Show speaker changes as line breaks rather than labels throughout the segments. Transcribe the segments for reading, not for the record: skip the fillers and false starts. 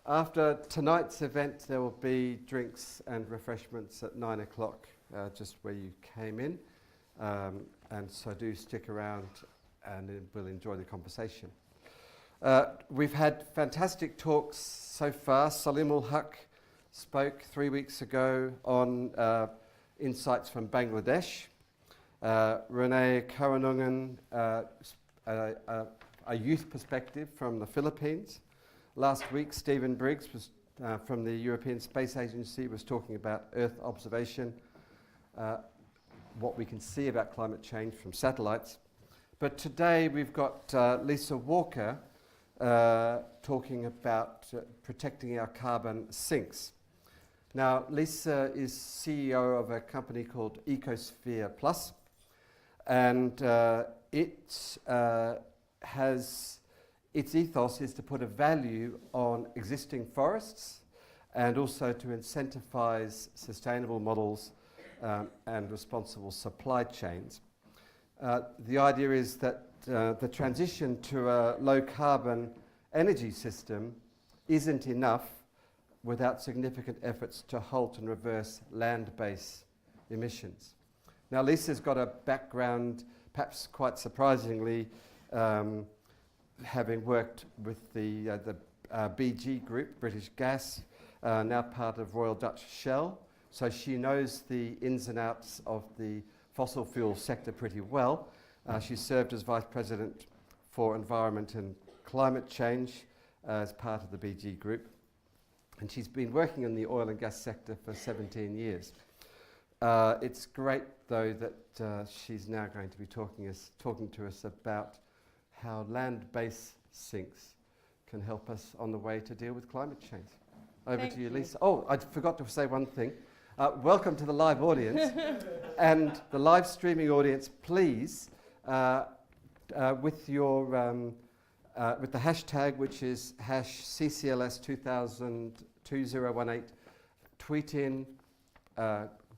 After tonight's event, there will be drinks and refreshments at 9 o'clock, just where you came in. And so do stick around and we'll enjoy the conversation. We've had fantastic talks so far. Salim ul-Haq spoke 3 weeks ago on insights from Bangladesh. Renee Karanungan, a youth perspective from the Philippines. Last week, Stephen Briggs was, from the European Space Agency was talking about Earth observation, what we can see about climate change from satellites. But today we've got Lisa Walker talking about protecting our carbon sinks. Now, Lisa is CEO of a company called Ecosphere Plus, and its ethos is to put a value on existing forests and also to incentivize sustainable models and responsible supply chains. The idea is that the transition to a low-carbon energy system isn't enough without significant efforts to halt and reverse land-based emissions. Now, Lisa's got a background, perhaps quite surprisingly, having worked with the BG Group, British Gas, now part of Royal Dutch Shell. So she knows the ins and outs of the fossil fuel sector pretty well. She served as Vice President for Environment and Climate Change as part of the BG Group. And she's been working in the oil and gas sector for 17 years. It's great, though, that she's now going to be talking to us about how land-based sinks can help us on the way to deal with climate change. Over to you, Lisa. Oh, I forgot to say one thing. Welcome to the live audience. And the live streaming audience, please, with the hashtag, which is #CCLS2018, tweet in,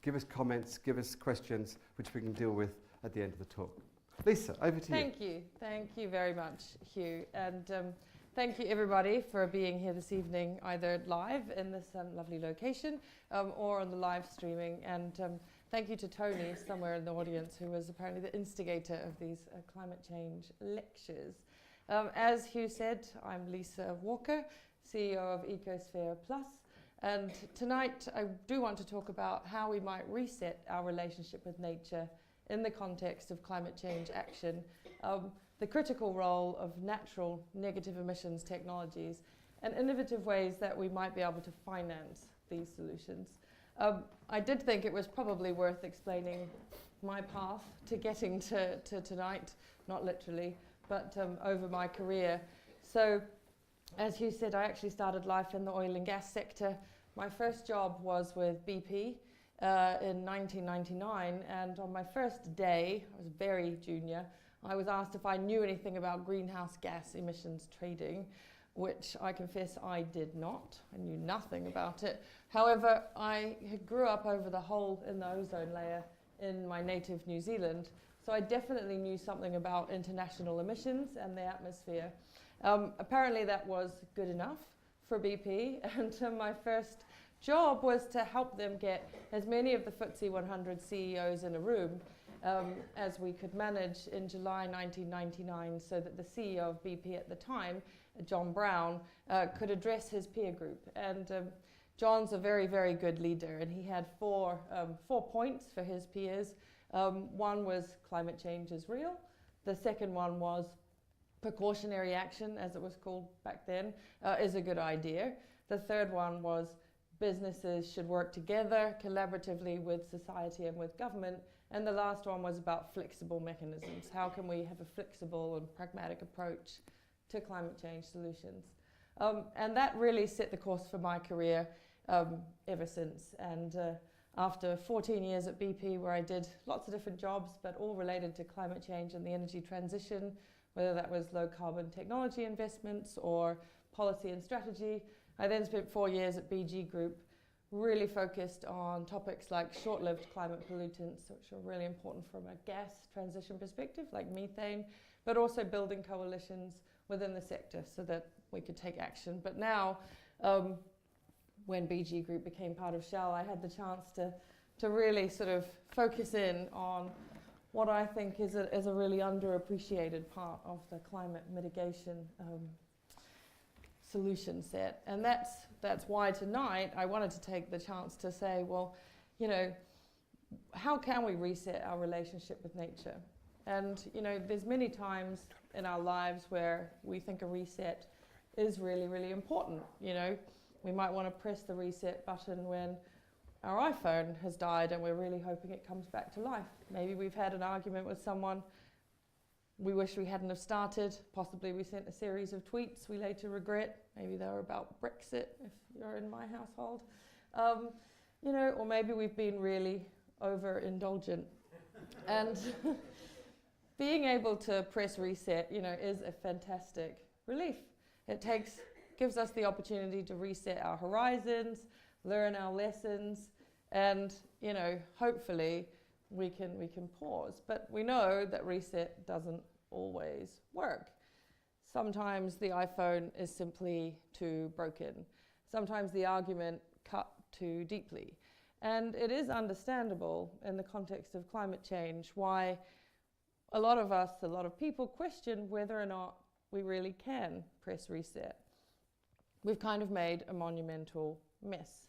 give us comments, give us questions, which we can deal with at the end of the talk. Lisa, over to you.
Thank you. Thank you very much, Hugh. And thank you, everybody, for being here this evening, either live in this lovely location or on the live streaming. And thank you to Tony, somewhere in the audience, who was apparently the instigator of these climate change lectures. As Hugh said, I'm Lisa Walker, CEO of Ecosphere Plus. And tonight, I do want to talk about how we might reset our relationship with nature in the context of climate change action, the critical role of natural negative emissions technologies, and innovative ways that we might be able to finance these solutions. I did think it was probably worth explaining my path to getting to tonight, not literally, but over my career. So, as Hugh said, I actually started life in the oil and gas sector. My first job was with BP in 1999, and on my first day, I was very junior, I was asked if I knew anything about greenhouse gas emissions trading, which I confess I did not. I knew nothing about it. However, I grew up over the hole in the ozone layer in my native New Zealand, so I definitely knew something about international emissions and the atmosphere. Apparently that was good enough for BP, and my first job was to help them get as many of the FTSE 100 CEOs in a room as we could manage in July 1999, so that the CEO of BP at the time, John Brown, could address his peer group. And John's a very, very good leader, and he had four points for his peers. One was climate change is real. The second one was precautionary action, as it was called back then, is a good idea. The third one was businesses should work together collaboratively with society and with government. And the last one was about flexible mechanisms. How can we have a flexible and pragmatic approach to climate change solutions? And that really set the course for my career ever since. And after 14 years at BP, where I did lots of different jobs, but all related to climate change and the energy transition, whether that was low carbon technology investments or policy and strategy, I then spent 4 years at BG Group, really focused on topics like short-lived climate pollutants, which are really important from a gas transition perspective, like methane, but also building coalitions within the sector so that we could take action. But now When BG Group became part of Shell, I had the chance to really sort of focus in on what I think is a really underappreciated part of the climate mitigation solution set. And that's why tonight I wanted to take the chance to say, well, you know, how can we reset our relationship with nature? And, you know, there's many times in our lives where we think a reset is really, really important. You know, we might want to press the reset button when our iPhone has died and we're really hoping it comes back to life. Maybe we've had an argument with someone we wish we hadn't have started. Possibly we sent a series of tweets we later regret. Maybe they were about Brexit, if you're in my household. You know, or maybe we've been really overindulgent. And being able to press reset, you know, is a fantastic relief. It gives us the opportunity to reset our horizons, learn our lessons, and, you know, hopefully we can pause. But we know that reset doesn't always work. Sometimes the iPhone is simply too broken. Sometimes the argument cut too deeply. And it is understandable in the context of climate change why a lot of people question whether or not we really can press reset. We've kind of made a monumental mess.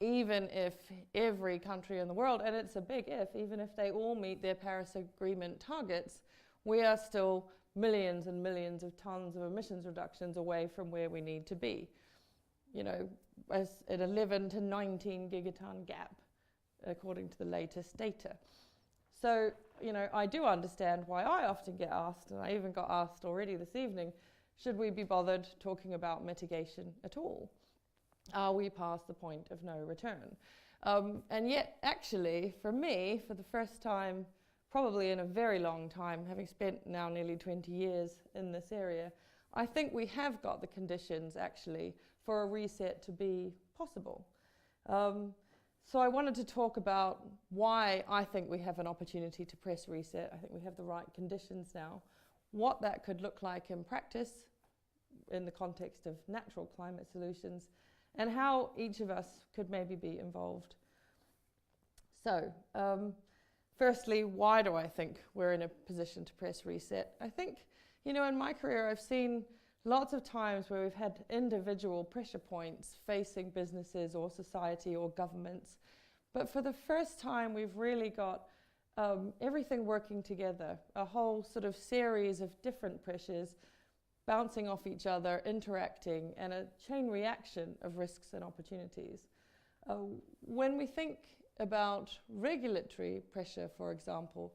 Even if every country in the world, and it's a big if, even if they all meet their Paris Agreement targets, we are still millions and millions of tons of emissions reductions away from where we need to be. You know, as an 11 to 19 gigaton gap, according to the latest data. So, you know, I do understand why I often get asked, and I even got asked already this evening, should we be bothered talking about mitigation at all? Are we past the point of no return? And yet, actually, for me, for the first time, probably in a very long time, having spent now nearly 20 years in this area, I think we have got the conditions, actually, for a reset to be possible. So I wanted to talk about why I think we have an opportunity to press reset. I think we have the right conditions now. What that could look like in practice in the context of natural climate solutions, and how each of us could maybe be involved. So, firstly, why do I think we're in a position to press reset? I think, you know, in my career I've seen lots of times where we've had individual pressure points facing businesses or society or governments. But for the first time, we've really got everything working together, a whole sort of series of different pressures bouncing off each other, interacting, and a chain reaction of risks and opportunities. When we think about regulatory pressure, for example,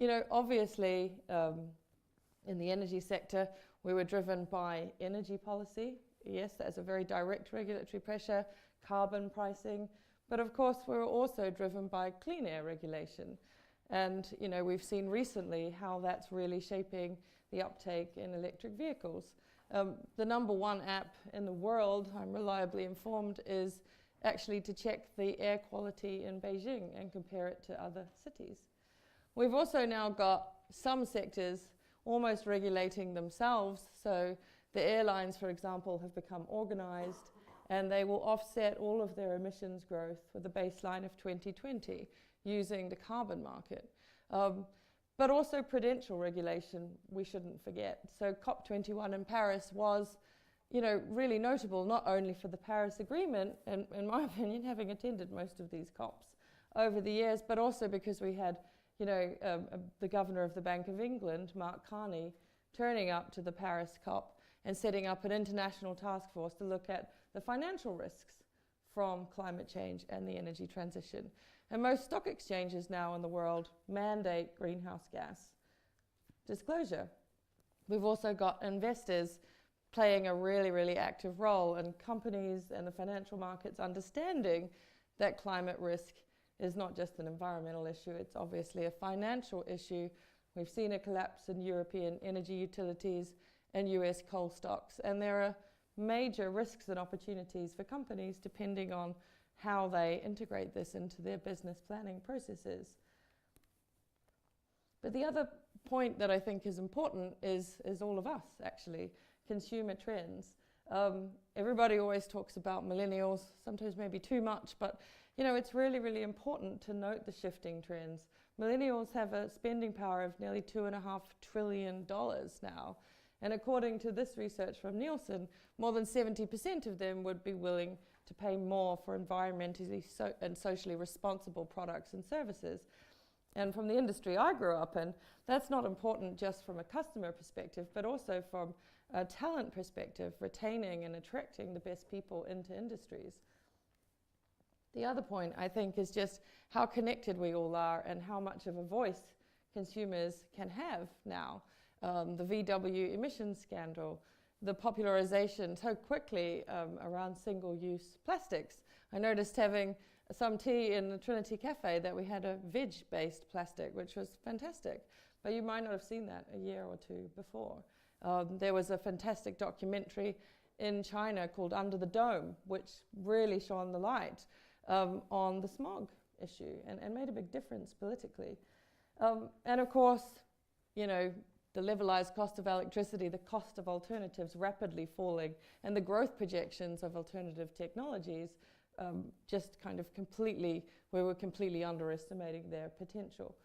you know, obviously in the energy sector, we were driven by energy policy. Yes, that's a very direct regulatory pressure, carbon pricing. But of course, we were also driven by clean air regulation. And, you know, we've seen recently how that's really shaping the uptake in electric vehicles. The number one app in the world, I'm reliably informed, is actually to check the air quality in Beijing and compare it to other cities. We've also now got some sectors almost regulating themselves. So the airlines, for example, have become organized, and they will offset all of their emissions growth with a baseline of 2020 using the carbon market. But also prudential regulation, we shouldn't forget. So COP21 in Paris was, you know, really notable, not only for the Paris Agreement, and in my opinion, having attended most of these COPs over the years, but also because we had, you know, the governor of the Bank of England, Mark Carney, turning up to the Paris COP and setting up an international task force to look at the financial risks from climate change and the energy transition. And most stock exchanges now in the world mandate greenhouse gas disclosure. We've also got investors playing a really, really active role, and companies and the financial markets understanding that climate risk is not just an environmental issue, it's obviously a financial issue. We've seen a collapse in European energy utilities and US coal stocks, and there are major risks and opportunities for companies depending on how they integrate this into their business planning processes. But the other point that I think is important is all of us, actually, consumer trends. Everybody always talks about millennials, sometimes maybe too much, but you know, it's really, really important to note the shifting trends. Millennials have a spending power of nearly $2.5 trillion now. And according to this research from Nielsen, more than 70% of them would be willing to pay more for environmentally and socially responsible products and services. And from the industry I grew up in, that's not important just from a customer perspective, but also from a talent perspective, retaining and attracting the best people into industries. The other point, I think, is just how connected we all are and how much of a voice consumers can have now. The VW emissions scandal, the popularization so quickly around single-use plastics. I noticed having some tea in the Trinity Cafe that we had a veg-based plastic, which was fantastic. But you might not have seen that a year or two before. There was a fantastic documentary in China called Under the Dome, which really shone the light on the smog issue and made a big difference politically. And of course, you know, the levelized cost of electricity, the cost of alternatives rapidly falling, and the growth projections of alternative technologies just kind of we were completely underestimating their potential.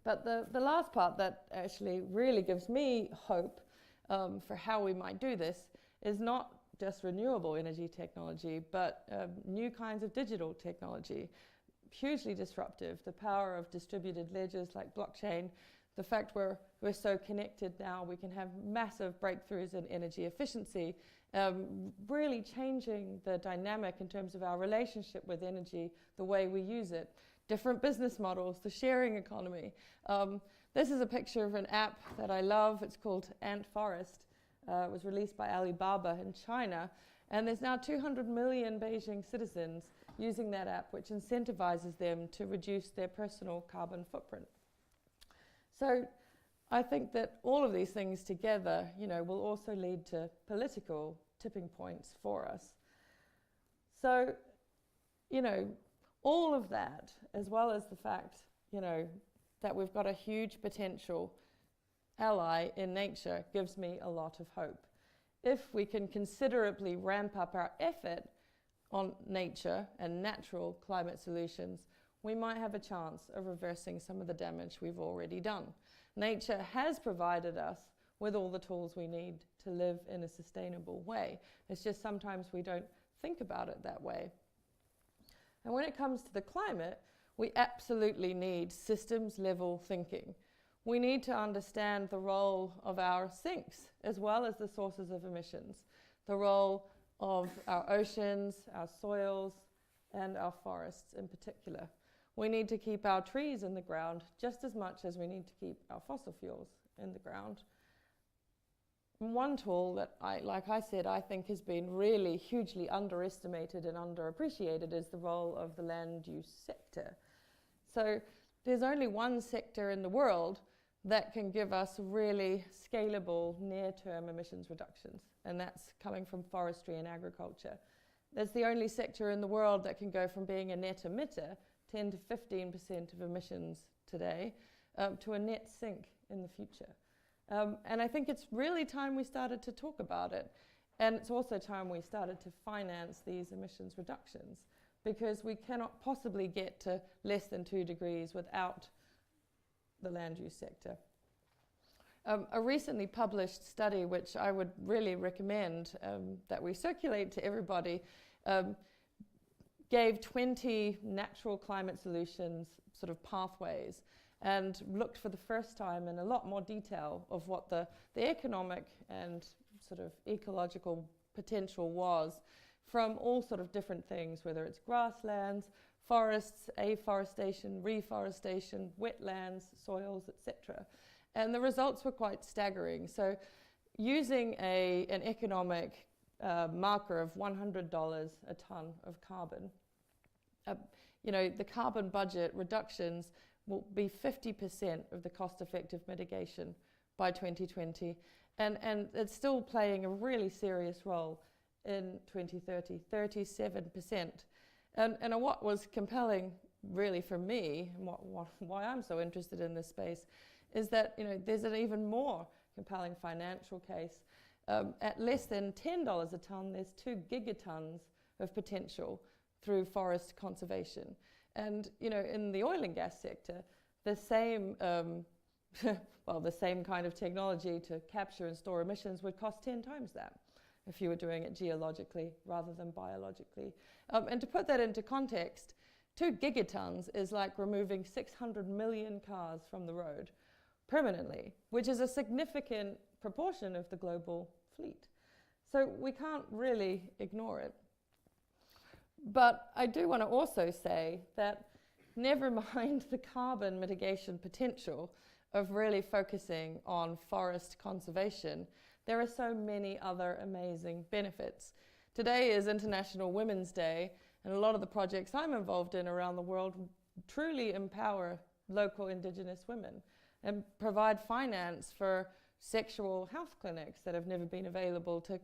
But the last part that actually really gives me hope for how we might do this is not just renewable energy technology, but new kinds of digital technology, hugely disruptive. The power of distributed ledgers like blockchain, the fact we're so connected now, we can have massive breakthroughs in energy efficiency, really changing the dynamic in terms of our relationship with energy, the way we use it, different business models, the sharing economy. This is a picture of an app that I love. It's called Ant Forest. It was released by Alibaba in China, and there's now 200 million Beijing citizens using that app, which incentivizes them to reduce their personal carbon footprint. So I think that all of these things together, you know, will also lead to political tipping points for us. So, you know, all of that, as well as the fact, you know, that we've got a huge potential ally in nature, gives me a lot of hope. If we can considerably ramp up our effort on nature and natural climate solutions, we might have a chance of reversing some of the damage we've already done. Nature has provided us with all the tools we need to live in a sustainable way. It's just sometimes we don't think about it that way. And when it comes to the climate, we absolutely need systems-level thinking. We need to understand the role of our sinks as well as the sources of emissions, the role of our oceans, our soils, and our forests in particular. We need to keep our trees in the ground just as much as we need to keep our fossil fuels in the ground. And one tool that, like I said, I think has been really hugely underestimated and underappreciated is the role of the land use sector. So there's only one sector in the world that can give us really scalable near-term emissions reductions, and that's coming from forestry and agriculture. That's the only sector in the world that can go from being a net emitter, 10 to 15% of emissions today, to a net sink in the future. And I think it's really time we started to talk about it. And it's also time we started to finance these emissions reductions, because we cannot possibly get to less than 2 degrees without the land use sector. A recently published study, which I would really recommend that we circulate to everybody, gave 20 natural climate solutions sort of pathways and looked for the first time in a lot more detail of what the economic and sort of ecological potential was from all sort of different things, whether it's grasslands, forests, afforestation, reforestation, wetlands, soils, etc. And the results were quite staggering. So using an economic marker of $100 a ton of carbon, you know, the carbon budget reductions will be 50% of the cost-effective mitigation by 2020. And it's still playing a really serious role in 2030, 37%. And what was compelling really for me, and why I'm so interested in this space, is that, you know, there's an even more compelling financial case. At less than $10 a tonne, there's 2 gigatons of potential through forest conservation. And, you know, in the oil and gas sector, the same, the same kind of technology to capture and store emissions would cost 10 times that if you were doing it geologically rather than biologically. And to put that into context, 2 gigatons is like removing 600 million cars from the road permanently, which is a significant proportion of the global fleet. So we can't really ignore it. But I do want to also say that never mind the carbon mitigation potential of really focusing on forest conservation, there are so many other amazing benefits. Today is International Women's Day, and a lot of the projects I'm involved in around the world truly empower local Indigenous women and provide finance for sexual health clinics that have never been available to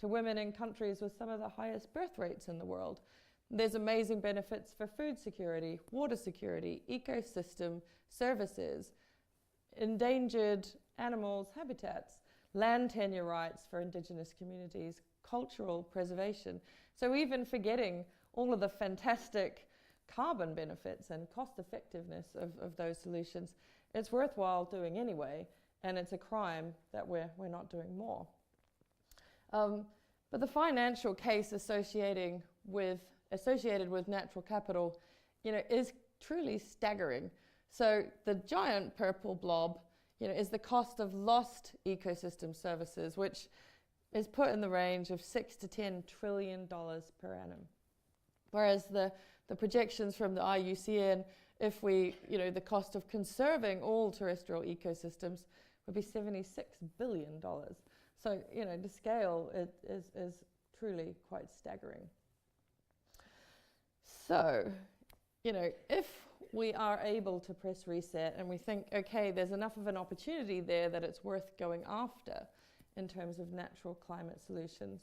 women in countries with some of the highest birth rates in the world. There's amazing benefits for food security, water security, ecosystem services, endangered animals' habitats, land tenure rights for Indigenous communities, cultural preservation. So even forgetting all of the fantastic carbon benefits and cost effectiveness of those solutions, it's worthwhile doing anyway, and it's a crime that we're not doing more. But the financial case associated with natural capital, you know, is truly staggering. So the giant purple blob, you know, is the cost of lost ecosystem services, which is put in the range of $6 to $10 trillion per annum. Whereas the projections from the IUCN, if we, you know, the cost of conserving all terrestrial ecosystems would be $76 billion. So, you know, the scale is truly quite staggering. So, you know, if we are able to press reset and we think, okay, there's enough of an opportunity there that it's worth going after in terms of natural climate solutions,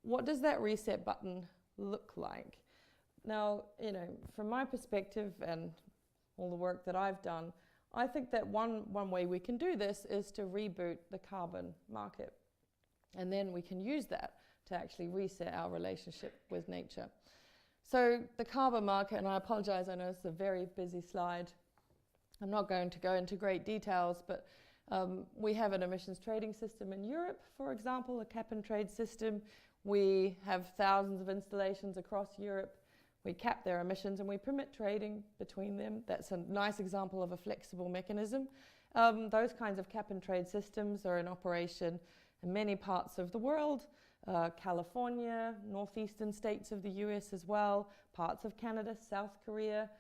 what does that reset button look like? Now, you know, from my perspective and all the work that I've done, I think that one way we can do this is to reboot the carbon market. And then we can use that to actually reset our relationship with nature. So the carbon market, and I apologize, I know it's a very busy slide. I'm not going to go into great details, but we have an emissions trading system in Europe, for example, a cap and trade system. We have thousands of installations across Europe. We cap their emissions and we permit trading between them. That's a nice example of a flexible mechanism. Those kinds of cap and trade systems are in operation in many parts of the world. California, northeastern states of the US as well, parts of Canada, South Korea,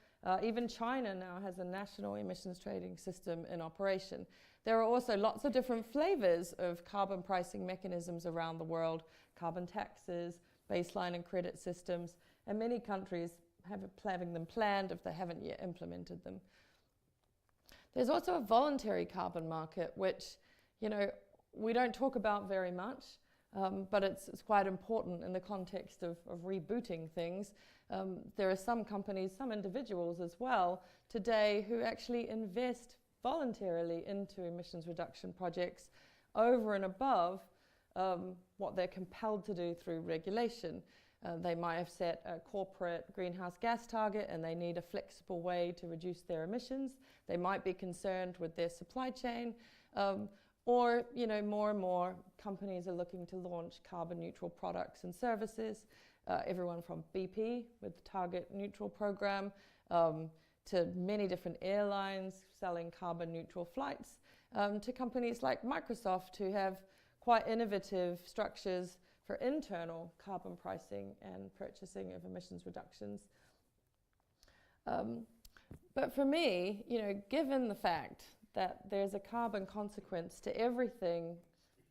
even China now has a national emissions trading system in operation. There are also lots of different flavors of carbon pricing mechanisms around the world, carbon taxes, baseline and credit systems, and many countries having them planned if they haven't yet implemented them. There's also a voluntary carbon market, which, you know, we don't talk about very much. But it's quite important in the context of rebooting things. There are some companies, some individuals as well today who actually invest voluntarily into emissions reduction projects over and above what they're compelled to do through regulation. They might have set a corporate greenhouse gas target and they need a flexible way to reduce their emissions. They might be concerned with their supply chain. Or, you know, more and more companies are looking to launch carbon neutral products and services. Everyone from BP with the Target Neutral program to many different airlines selling carbon neutral flights to companies like Microsoft who have quite innovative structures for internal carbon pricing and purchasing of emissions reductions. But for me, you know, given the fact that there's a carbon consequence to everything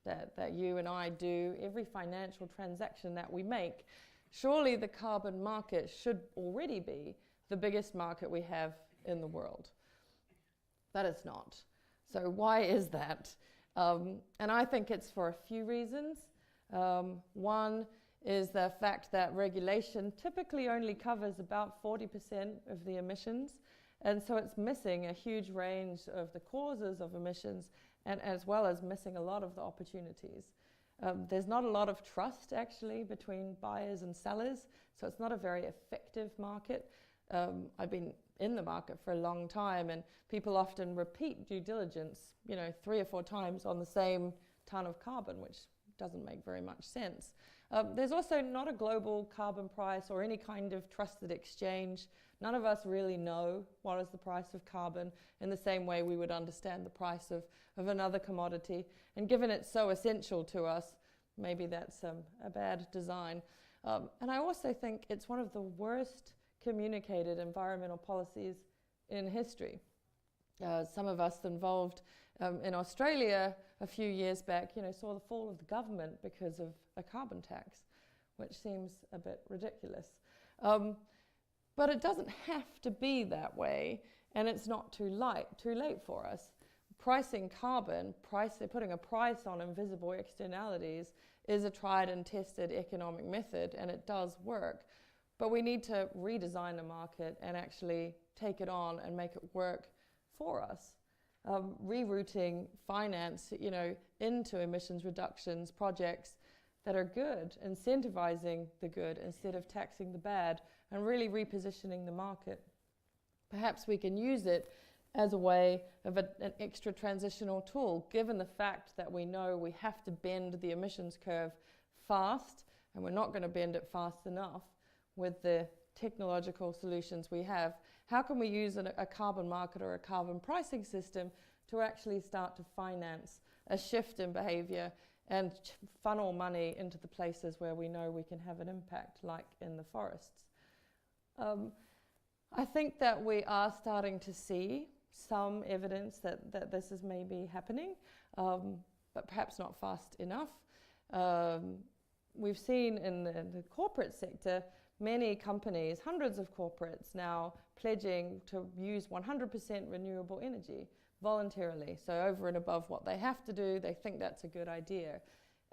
that you and I do, every financial transaction that we make, surely the carbon market should already be the biggest market we have in the world. But it's not. So why is that? And I think it's for a few reasons. One is the fact that regulation typically only covers about 40% of the emissions. And so it's missing a huge range of the causes of emissions and as well as missing a lot of the opportunities. There's not a lot of trust actually between buyers and sellers, so it's not a very effective market. I've been in the market for a long time, and people often repeat due diligence, 3 or 4 times on the same ton of carbon, which doesn't make very much sense. There's also not a global carbon price or any kind of trusted exchange. None of us really know what is the price of carbon in the same way we would understand the price of another commodity. And given it's so essential to us, maybe that's a bad design. And I also think it's one of the worst communicated environmental policies in history. Some of us involved in Australia a few years back, saw the fall of the government because of a carbon tax, which seems a bit ridiculous. But it doesn't have to be that way, and it's not too late for us. Pricing carbon, putting a price on invisible externalities is a tried and tested economic method, and it does work. But we need to redesign the market and actually take it on and make it work for us. Rerouting finance, into emissions reductions projects that are good, incentivizing the good instead of taxing the bad, and really repositioning the market. Perhaps we can use it as a way of an extra transitional tool, given the fact that we know we have to bend the emissions curve fast, and we're not going to bend it fast enough with the technological solutions we have. How can we use a carbon market or a carbon pricing system to actually start to finance a shift in behavior and funnel money into the places where we know we can have an impact, like in the forests? I think that we are starting to see some evidence that this is maybe happening, but perhaps not fast enough. We've seen in the corporate sector many companies, hundreds of corporates now pledging to use 100% renewable energy voluntarily. So over and above what they have to do, they think that's a good idea.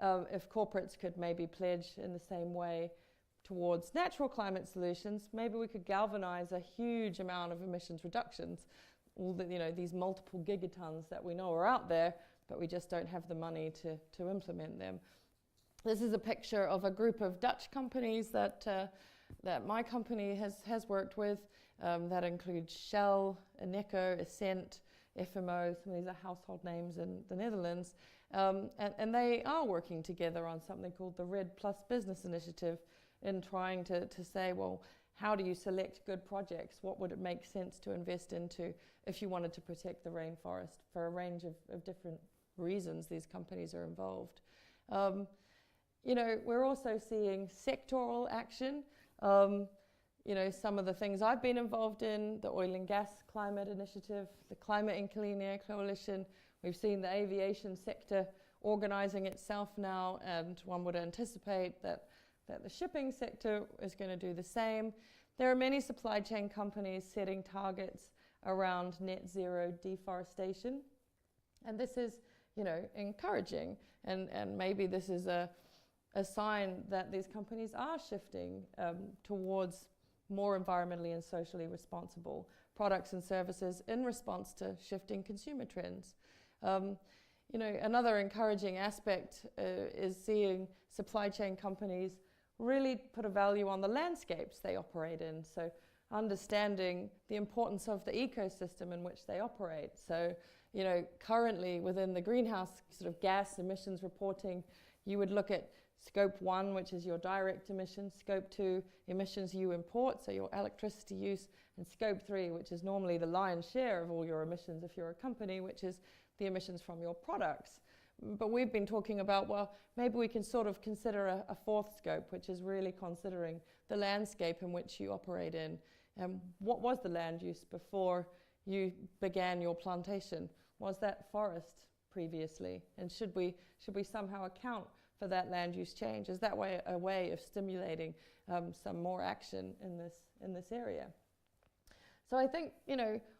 If corporates could maybe pledge in the same way towards natural climate solutions, maybe we could galvanize a huge amount of emissions reductions. All the, these multiple gigatons that we know are out there, but we just don't have the money to implement them. This is a picture of a group of Dutch companies that my company has worked with. That includes Shell, Eneco, Essent, FMO. Some of these are household names in the Netherlands. And they are working together on something called the RED Plus Business Initiative, in trying to say, well, how do you select good projects? What would it make sense to invest into if you wanted to protect the rainforest? For a range of different reasons, these companies are involved. We're also seeing sectoral action. Some of the things I've been involved in, the Oil and Gas Climate Initiative, the Climate and Clean Air Coalition. We've seen the aviation sector organizing itself now, and one would anticipate that the shipping sector is going to do the same. There are many supply chain companies setting targets around net zero deforestation. And this is, encouraging. And maybe this is a sign that these companies are shifting towards more environmentally and socially responsible products and services in response to shifting consumer trends. Another encouraging aspect is seeing supply chain companies really put a value on the landscapes they operate in. So understanding the importance of the ecosystem in which they operate. So, currently within the greenhouse sort of gas emissions reporting, you would look at Scope 1, which is your direct emissions, Scope 2, emissions you import, so your electricity use, and Scope 3, which is normally the lion's share of all your emissions if you're a company, which is the emissions from your products. But we've been talking about, well, maybe we can sort of consider a fourth scope, which is really considering the landscape in which you operate in. What was the land use before you began your plantation? Was that forest previously? And should we somehow account for that land use change? Is that a way of stimulating some more action in this area? So I think,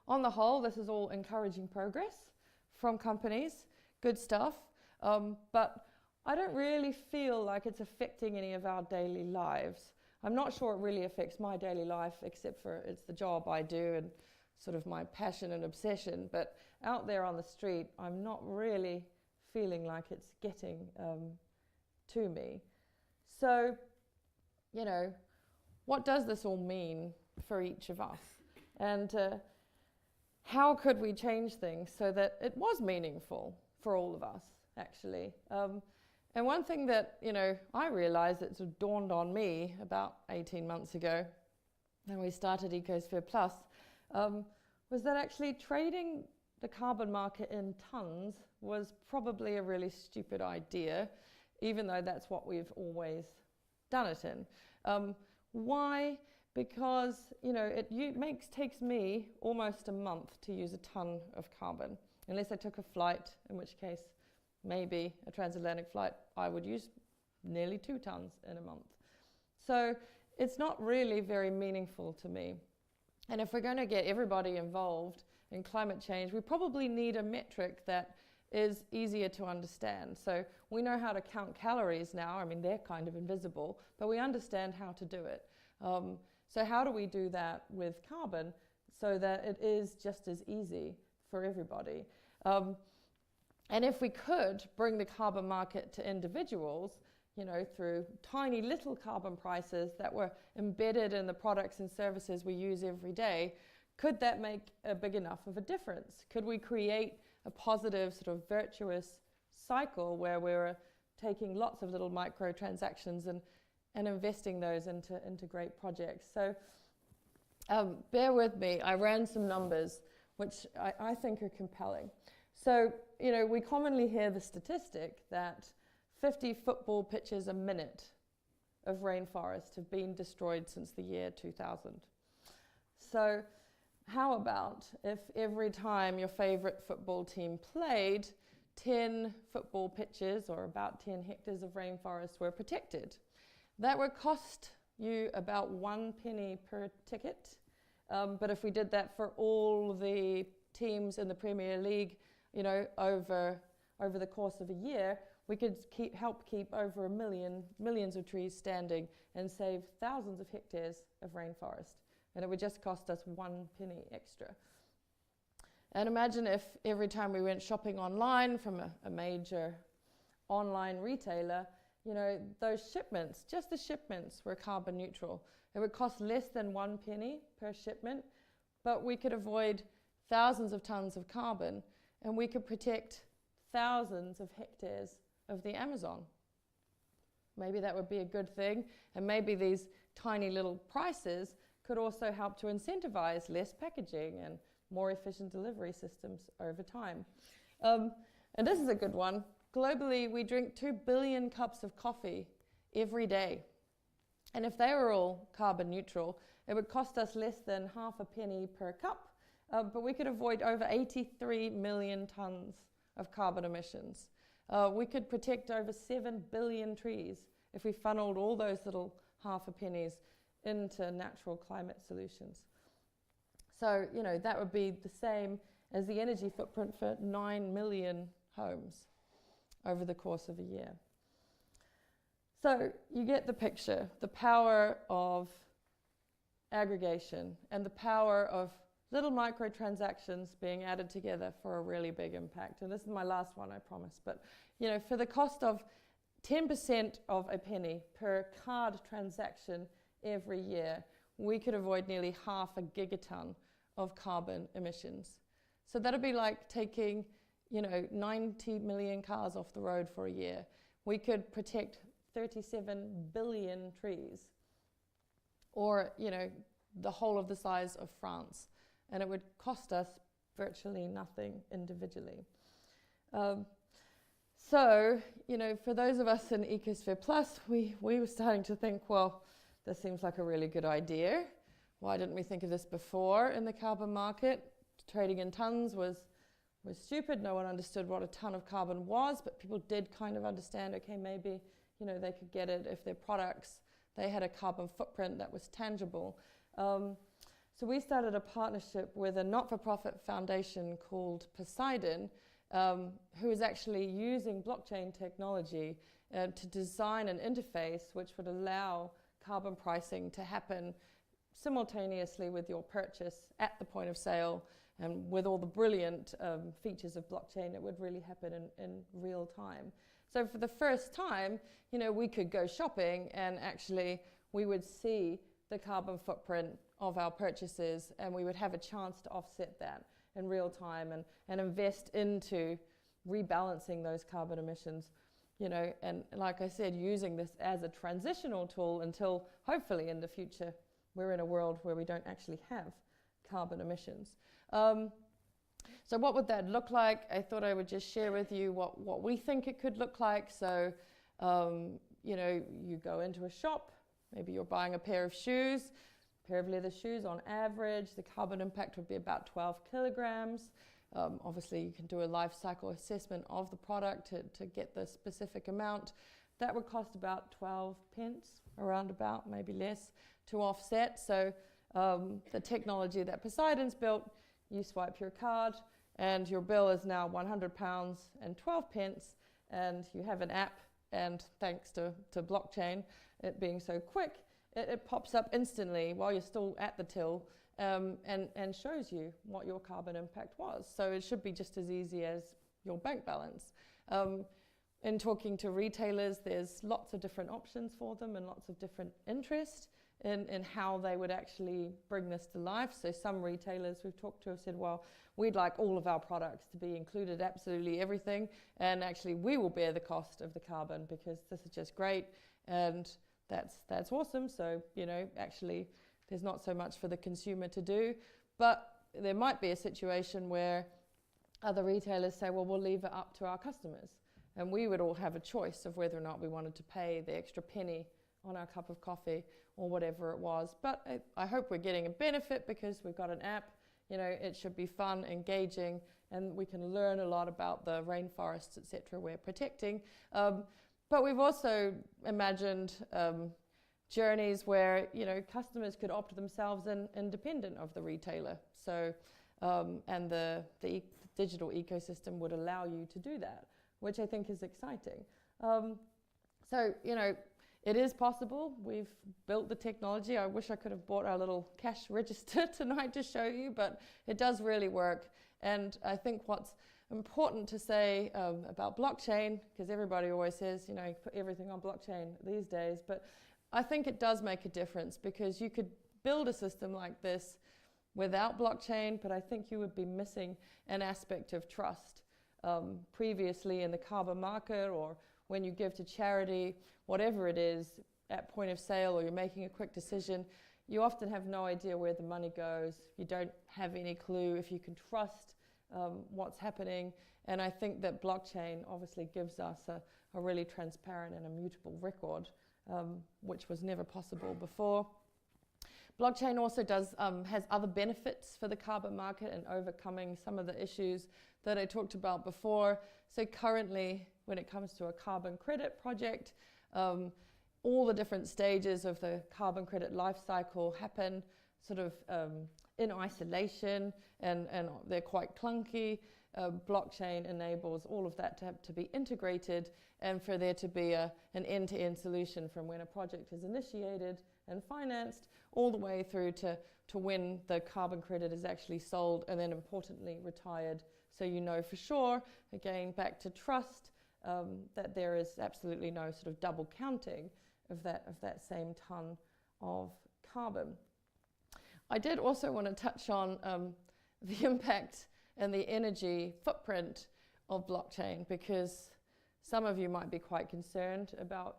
on the whole, this is all encouraging progress from companies, good stuff. But I don't really feel like it's affecting any of our daily lives. I'm not sure it really affects my daily life, except for it's the job I do and sort of my passion and obsession. But out there on the street, I'm not really feeling like it's getting to me. So, you know, what does this all mean for each of us? And how could we change things so that it was meaningful for all of us, actually? And one thing that, you know, I realized that sort of dawned on me about 18 months ago when we started Ecosphere Plus was that actually trading the carbon market in tons was probably a really stupid idea, even though that's what we've always done it in. Why? Because, you know, it takes me almost a month to use a ton of carbon, unless I took a flight, in which case maybe a transatlantic flight, I would use nearly 2 tons in a month. So it's not really very meaningful to me. And if we're going to get everybody involved in climate change, we probably need a metric that is easier to understand. So we know how to count calories now. I mean, they're kind of invisible, but we understand how to do it. So how do we do that with carbon so that it is just as easy for everybody? And if we could bring the carbon market to individuals, you know, through tiny little carbon prices that were embedded in the products and services we use every day, could that make a big enough of a difference? Could we create a positive sort of virtuous cycle where we're taking lots of little micro transactions and investing those into great projects? So bear with me, I ran some numbers which I think are compelling. So, you know, we commonly hear the statistic that 50 football pitches a minute of rainforest have been destroyed since the year 2000. So how about if every time your favorite football team played, 10 football pitches or about 10 hectares of rainforest were protected? That would cost you about 1 penny per ticket. But if we did that for all the teams in the Premier League, you know, over the course of a year, we could help keep over millions of trees standing and save thousands of hectares of rainforest. And it would just cost us 1 penny extra. And imagine if every time we went shopping online from a major online retailer, you know, those shipments, just the shipments were carbon neutral. It would cost less than 1 penny per shipment, but we could avoid thousands of tons of carbon, and we could protect thousands of hectares of the Amazon. Maybe that would be a good thing, and maybe these tiny little prices could also help to incentivize less packaging and more efficient delivery systems over time. And this is a good one. Globally, we drink 2 billion cups of coffee every day. And if they were all carbon neutral, it would cost us less than half a penny per cup, but we could avoid over 83 million tons of carbon emissions. We could protect over 7 billion trees if we funneled all those little half a pennies into natural climate solutions. So, you know, that would be the same as the energy footprint for 9 million homes over the course of a year. So you get the picture, the power of aggregation and the power of little microtransactions being added together for a really big impact. And this is my last one, I promise. But, you know, for the cost of 10% of a penny per card transaction every year, we could avoid nearly half a gigaton of carbon emissions. So that'd be like taking, you know, 90 million cars off the road for a year. We could protect 37 billion trees, or, you know, the whole of the size of France. And it would cost us virtually nothing individually. So, you know, for those of us in Ecosphere Plus, we were starting to think, well, this seems like a really good idea. Why didn't we think of this before in the carbon market? Trading in tons was stupid. No one understood what a ton of carbon was, but people did kind of understand, okay, maybe, you know, they could get it if their products, they had a carbon footprint that was tangible. So we started a partnership with a not-for-profit foundation called Poseidon, who is actually using blockchain technology to design an interface which would allow carbon pricing to happen simultaneously with your purchase at the point of sale. And with all the brilliant features of blockchain, it would really happen in real time. So for the first time, we could go shopping and actually we would see the carbon footprint of our purchases, and we would have a chance to offset that in real time and invest into rebalancing those carbon emissions, and like I said, using this as a transitional tool until hopefully in the future we're in a world where we don't actually have carbon emissions. So what would that look like? I thought I would just share with you what we think it could look like. So, you go into a shop, maybe you're buying a pair of shoes, pair of leather shoes on average, the carbon impact would be about 12 kilograms. Obviously, you can do a life cycle assessment of the product to get the specific amount. That would cost about 12 pence, around about, maybe less, to offset. So the technology that Poseidon's built, you swipe your card and your bill is now £100 and 12 pence, and you have an app, and thanks to blockchain, it being so quick, it pops up instantly while you're still at the till and shows you what your carbon impact was. So it should be just as easy as your bank balance. In talking to retailers, there's lots of different options for them and lots of different interest in how they would actually bring this to life. So some retailers we've talked to have said, well, we'd like all of our products to be included, absolutely everything, and actually we will bear the cost of the carbon because this is just great, and that's awesome. So, actually there's not so much for the consumer to do, but there might be a situation where other retailers say, well, we'll leave it up to our customers, and we would all have a choice of whether or not we wanted to pay the extra penny on our cup of coffee or whatever it was. But I hope we're getting a benefit because we've got an app. It should be fun, engaging, and we can learn a lot about the rainforests, etc. we're protecting. But we've also imagined journeys where customers could opt themselves in independent of the retailer. So and the digital ecosystem would allow you to do that, which I think is exciting. So it is possible. We've built the technology. I wish I could have bought our little cash register tonight to show you, but it does really work. And I think what's important to say about blockchain, because everybody always says, you put everything on blockchain these days, but I think it does make a difference because you could build a system like this without blockchain, but I think you would be missing an aspect of trust. Previously in the carbon market, or when you give to charity, whatever it is, at point of sale, or you're making a quick decision, you often have no idea where the money goes. You don't have any clue if you can trust what's happening. And I think that blockchain obviously gives us a really transparent and immutable record, which was never possible before. Blockchain also has other benefits for the carbon market and overcoming some of the issues that I talked about before. So currently, when it comes to a carbon credit project, all the different stages of the carbon credit life cycle happen sort of in isolation, and they're quite clunky. Blockchain enables all of that to be integrated and for there to be an end-to-end solution from when a project is initiated and financed all the way through to when the carbon credit is actually sold and then importantly retired. So for sure, again, back to trust, that there is absolutely no sort of double counting of that same ton of carbon. I did also want to touch on the impact and the energy footprint of blockchain, because some of you might be quite concerned about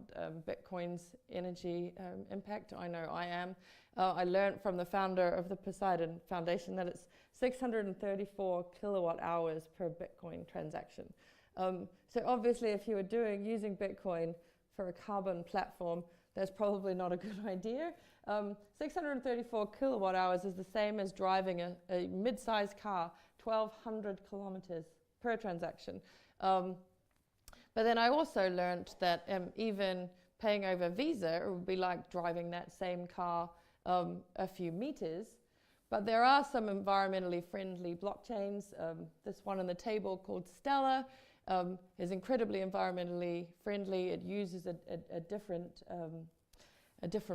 Bitcoin's energy impact. I know I am. I learned from the founder of the Poseidon Foundation that it's 634 kilowatt hours per Bitcoin transaction. So obviously if you were using Bitcoin for a carbon platform, that's probably not a good idea. 634 kilowatt hours is the same as driving a mid-sized car 1,200 kilometers per transaction. But then I also learned that even paying over Visa, it would be like driving that same car a few meters. But there are some environmentally friendly blockchains. This one on the table called Stellar is incredibly environmentally friendly. It uses a different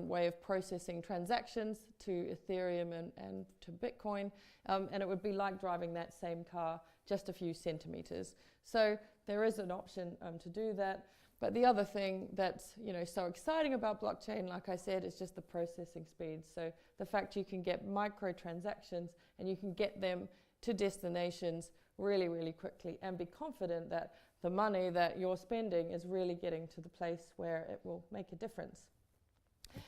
way of processing transactions to Ethereum and to Bitcoin. And it would be like driving that same car just a few centimeters. So there is an option to do that. But the other thing that's so exciting about blockchain, like I said, is just the processing speed. So the fact you can get microtransactions and you can get them to destinations really, really quickly and be confident that the money that you're spending is really getting to the place where it will make a difference.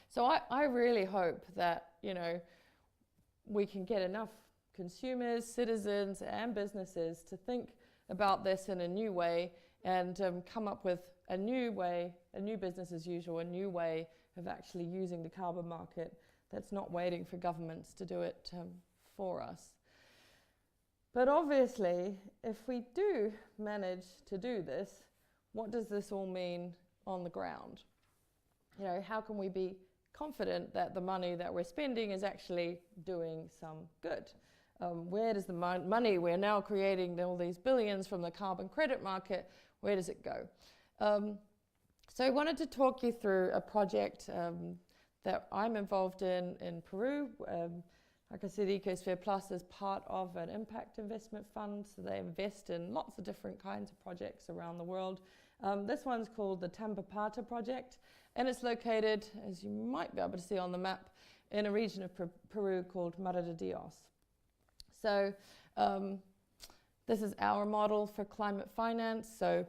So I really hope that, we can get enough consumers, citizens, and businesses to think about this in a new way and come up with a new way, a new business as usual, a new way of actually using the carbon market that's not waiting for governments to do it for us. But obviously, if we do manage to do this, what does this all mean on the ground? How can we be confident that the money that we're spending is actually doing some good? Where does the money we're now creating, all these billions from the carbon credit market, where does it go? So I wanted to talk you through a project that I'm involved in Peru. Like I said, Ecosphere Plus is part of an impact investment fund, so they invest in lots of different kinds of projects around the world. This one's called the Tampapata project, and it's located, as you might be able to see on the map, in a region of Peru called Mar de Dios. So this is our model for climate finance. So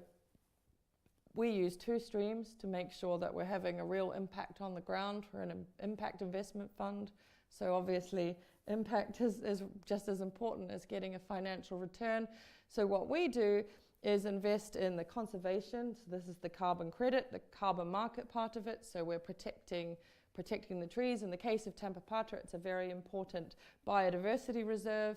we use two streams to make sure that we're having a real impact on the ground. We're an impact investment fund. So obviously impact is just as important as getting a financial return. So what we do is invest in the conservation. So this is the carbon credit, the carbon market part of it. So we're protecting the trees. In the case of Tampapata, it's a very important biodiversity reserve,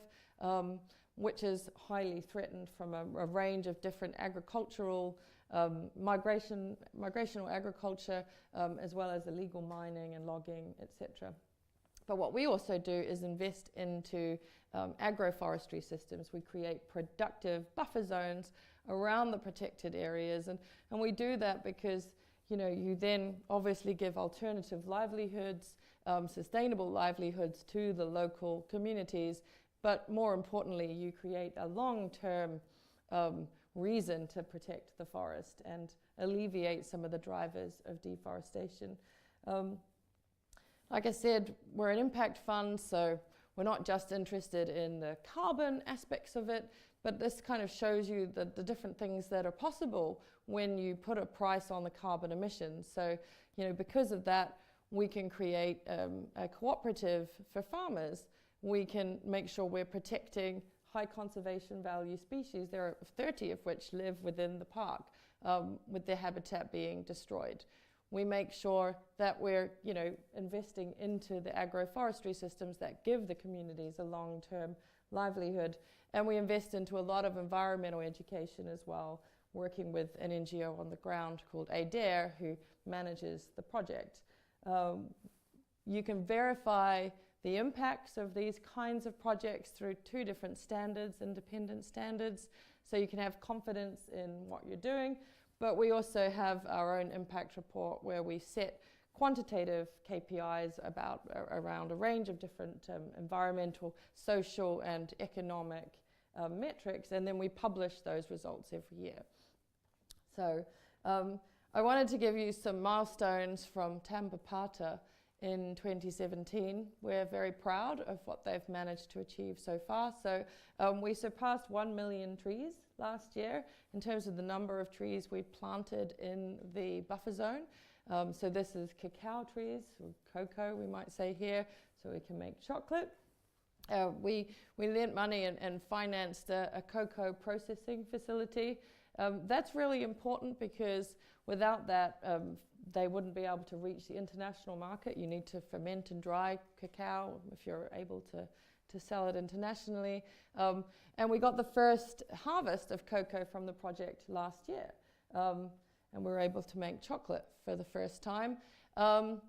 which is highly threatened from a range of different agricultural, migrational agriculture, as well as illegal mining and logging, etc. But what we also do is invest into agroforestry systems. We create productive buffer zones around the protected areas. And we do that because you then obviously give alternative livelihoods, sustainable livelihoods to the local communities. But more importantly, you create a long-term reason to protect the forest and alleviate some of the drivers of deforestation. Like I said, we're an impact fund, so we're not just interested in the carbon aspects of it, but this kind of shows you the different things that are possible when you put a price on the carbon emissions. So, because of that, we can create a cooperative for farmers. We can make sure we're protecting high conservation value species. There are 30 of which live within the park, with their habitat being destroyed. We make sure that we're, investing into the agroforestry systems that give the communities a long-term livelihood. And we invest into a lot of environmental education as well, working with an NGO on the ground called ADARE, who manages the project. You can verify the impacts of these kinds of projects through two different standards, independent standards, so you can have confidence in what you're doing. But we also have our own impact report where we set quantitative KPIs around a range of different environmental, social, and economic metrics, and then we publish those results every year. So I wanted to give you some milestones from Tampapata in 2017. We're very proud of what they've managed to achieve so far. So we surpassed 1 million trees last year in terms of the number of trees we planted in the buffer zone. So this is cacao trees, or cocoa we might say here, so we can make chocolate. We lent money and financed a cocoa processing facility. That's really important because without that, they wouldn't be able to reach the international market. You need to ferment and dry cacao if you're able to sell it internationally. And we got the first harvest of cocoa from the project last year. And we were able to make chocolate for the first time. And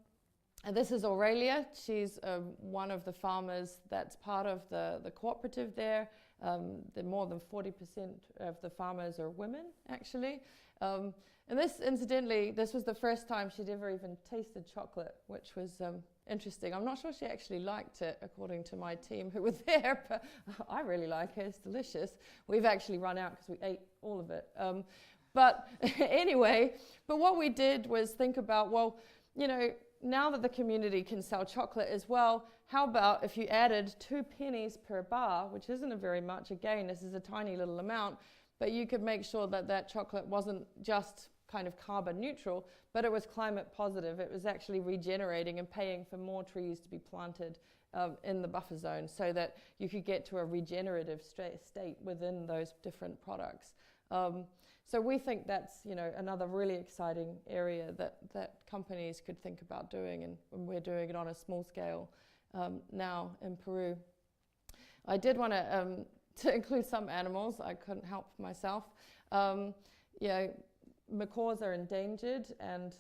this is Aurelia. She's one of the farmers that's part of the cooperative there. More than 40% of the farmers are women, actually. And this, incidentally, this was the first time she'd ever even tasted chocolate, which was interesting. I'm not sure she actually liked it, according to my team who were there, but I really like it. It's delicious. We've actually run out because we ate all of it. But anyway, but what we did was think about, well, you know, now that the community can sell chocolate as well, how about if you added 2 pennies per bar, which isn't a very much, again, this is a tiny little amount, but you could make sure that that chocolate wasn't just kind of carbon neutral, but it was climate positive. It was actually regenerating and paying for more trees to be planted in the buffer zone so that you could get to a regenerative state within those different products. So we think that's, you know, another really exciting area that companies could think about doing, and we're doing it on a small scale now in Peru. I did want to include some animals. I couldn't help myself. You know, macaws are endangered, and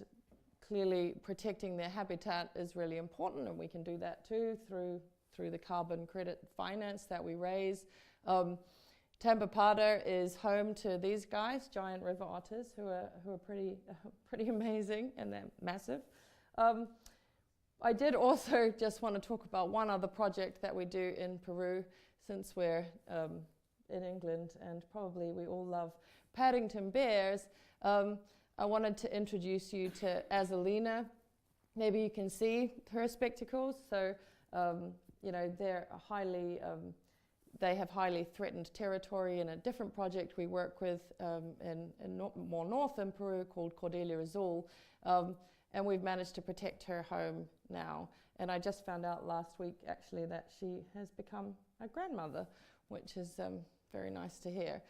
clearly protecting their habitat is really important, and we can do that too through the carbon credit finance that we raise. Tambopata is home to these guys, giant river otters, who are pretty amazing, and they're massive. I did also just want to talk about one other project that we do in Peru, since we're in England, and probably we all love Paddington bears. I wanted to introduce you to Azalina. Maybe you can see her spectacles. So, you know, they're they have highly threatened territory. In a different project we work with more north in Peru called Cordelia Rizal, and we've managed to protect her home now. And I just found out last week, actually, that she has become a grandmother, which is very nice to hear.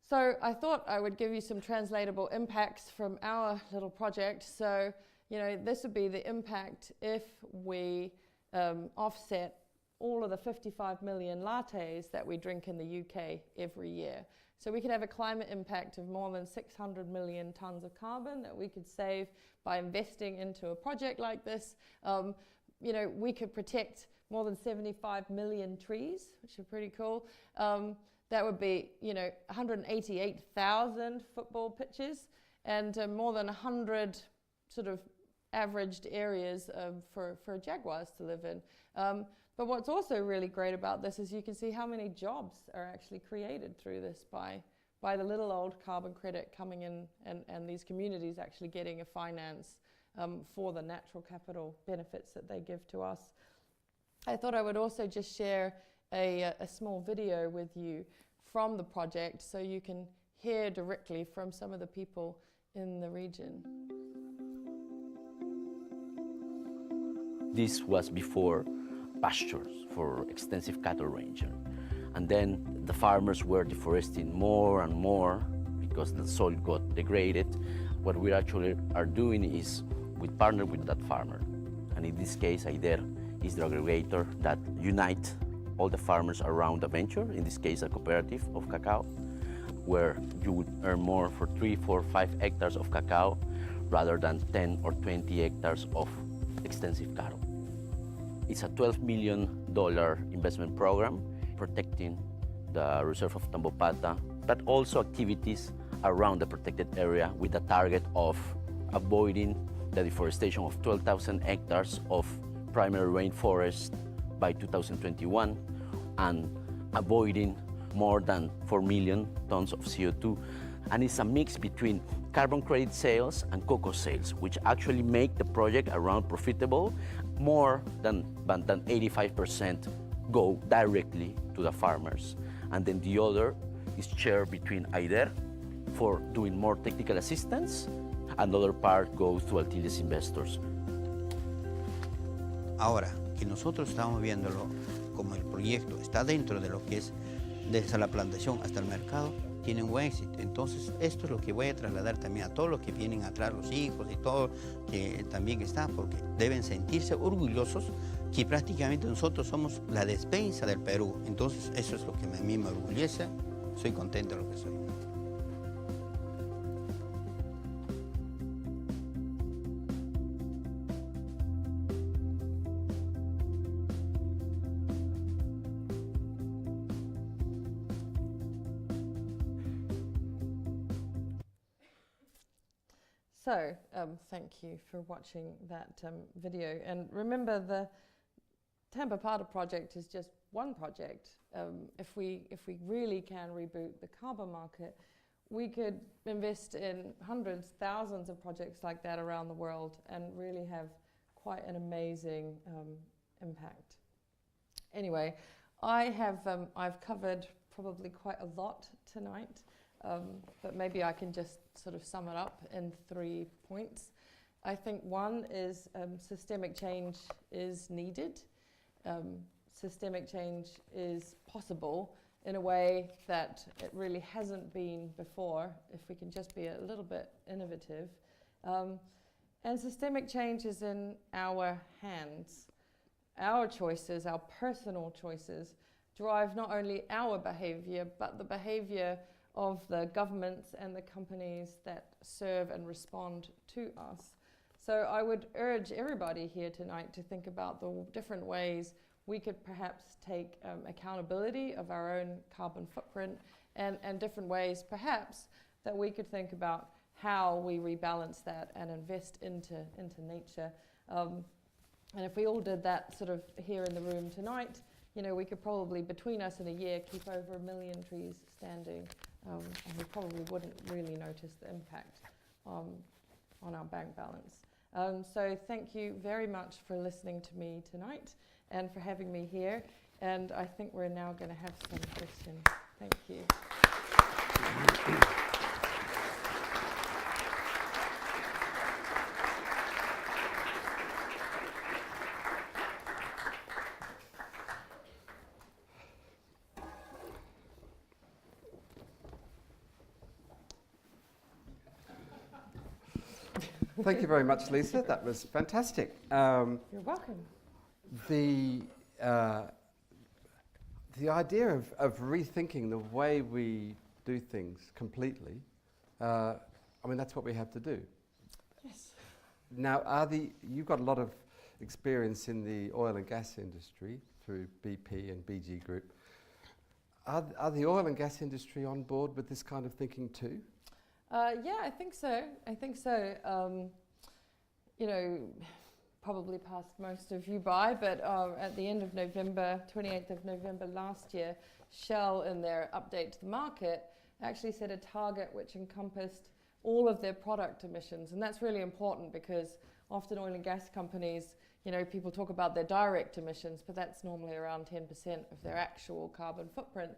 So I thought I would give you some translatable impacts from our little project. So, you know, this would be the impact if we offset all of the 55 million lattes that we drink in the UK every year. So we could have a climate impact of more than 600 million tons of carbon that we could save by investing into a project like this. You know, we could protect more than 75 million trees, which are pretty cool. That would be, you know, 188,000 football pitches, and more than 100 sort of averaged areas for jaguars to live in. But what's also really great about this is you can see how many jobs are actually created through this by the little old carbon credit coming in, and these communities actually getting a finance for the natural capital benefits that they give to us. I thought I would also just share a small video with you from the project so you can hear directly from some of the people in the region.
This was before pastures for extensive cattle range. And then the farmers were deforesting more and more because the soil got degraded. What we actually are doing is we partner with that farmer. And in this case, AIDER is the aggregator that unite all the farmers around the venture, in this case a cooperative of cacao, where you would earn more for 3, 4, 5 hectares of cacao rather than 10 or 20 hectares of extensive cattle. It's a $12 million investment program protecting the reserve of Tambopata, but also activities around the protected area with the target of avoiding the deforestation of 12,000 hectares of primary rainforest by 2021 and avoiding more than 4 million tons of CO2. And it's a mix between carbon credit sales and cocoa sales, which actually make the project around profitable. More than 85% go directly to the farmers. And then the other is shared between AIDER for doing more technical assistance. Another part goes to Altiles investors.
Ahora que nosotros estamos viéndolo como el proyecto está dentro de lo que es desde la plantación hasta el mercado, tiene un buen éxito. Entonces, esto es lo que voy a trasladar también a todos los que vienen atrás, los hijos y todo que también están, porque deben sentirse orgullosos que prácticamente nosotros somos la despensa del Perú. Entonces, eso es lo que a mí me orgullece. Soy contento de lo que soy.
So, thank you for watching that video. And remember, the Tampa Parta project is just one project. If we really can reboot the carbon market, we could invest in hundreds, thousands of projects like that around the world and really have quite an amazing impact. Anyway, I've covered probably quite a lot tonight, but maybe I can just sort of sum it up in 3 points. I think one is systemic change is needed. Systemic change is possible in a way that it really hasn't been before, if we can just be a little bit innovative. And systemic change is in our hands. Our choices, our personal choices, drive not only our behavior, but the behavior of the governments and the companies that serve and respond to us. So I would urge everybody here tonight to think about the different ways we could perhaps take accountability of our own carbon footprint, and different ways perhaps that we could think about how we rebalance that and invest into nature. And if we all did that sort of here in the room tonight, you know, we could probably, between us in a year, keep over 1 million trees standing, and we probably wouldn't really notice the impact on our bank balance. So thank you very much for listening to me tonight and for having me here. And I think we're now going to have some questions. Thank you.
Thank you very much, Lisa. That was fantastic.
You're welcome.
The idea of rethinking the way we do things completely, I mean, that's what we have to do.
Yes.
Now, you've got a lot of experience in the oil and gas industry through BP and BG Group. Are the oil and gas industry on board with this kind of thinking too?
Yeah, I think so. You know, probably passed most of you by, but at the end of November, 28th of November last year, Shell, in their update to the market, actually set a target which encompassed all of their product emissions. And that's really important because often oil and gas companies, you know, people talk about their direct emissions, but that's normally around 10% of their actual carbon footprint.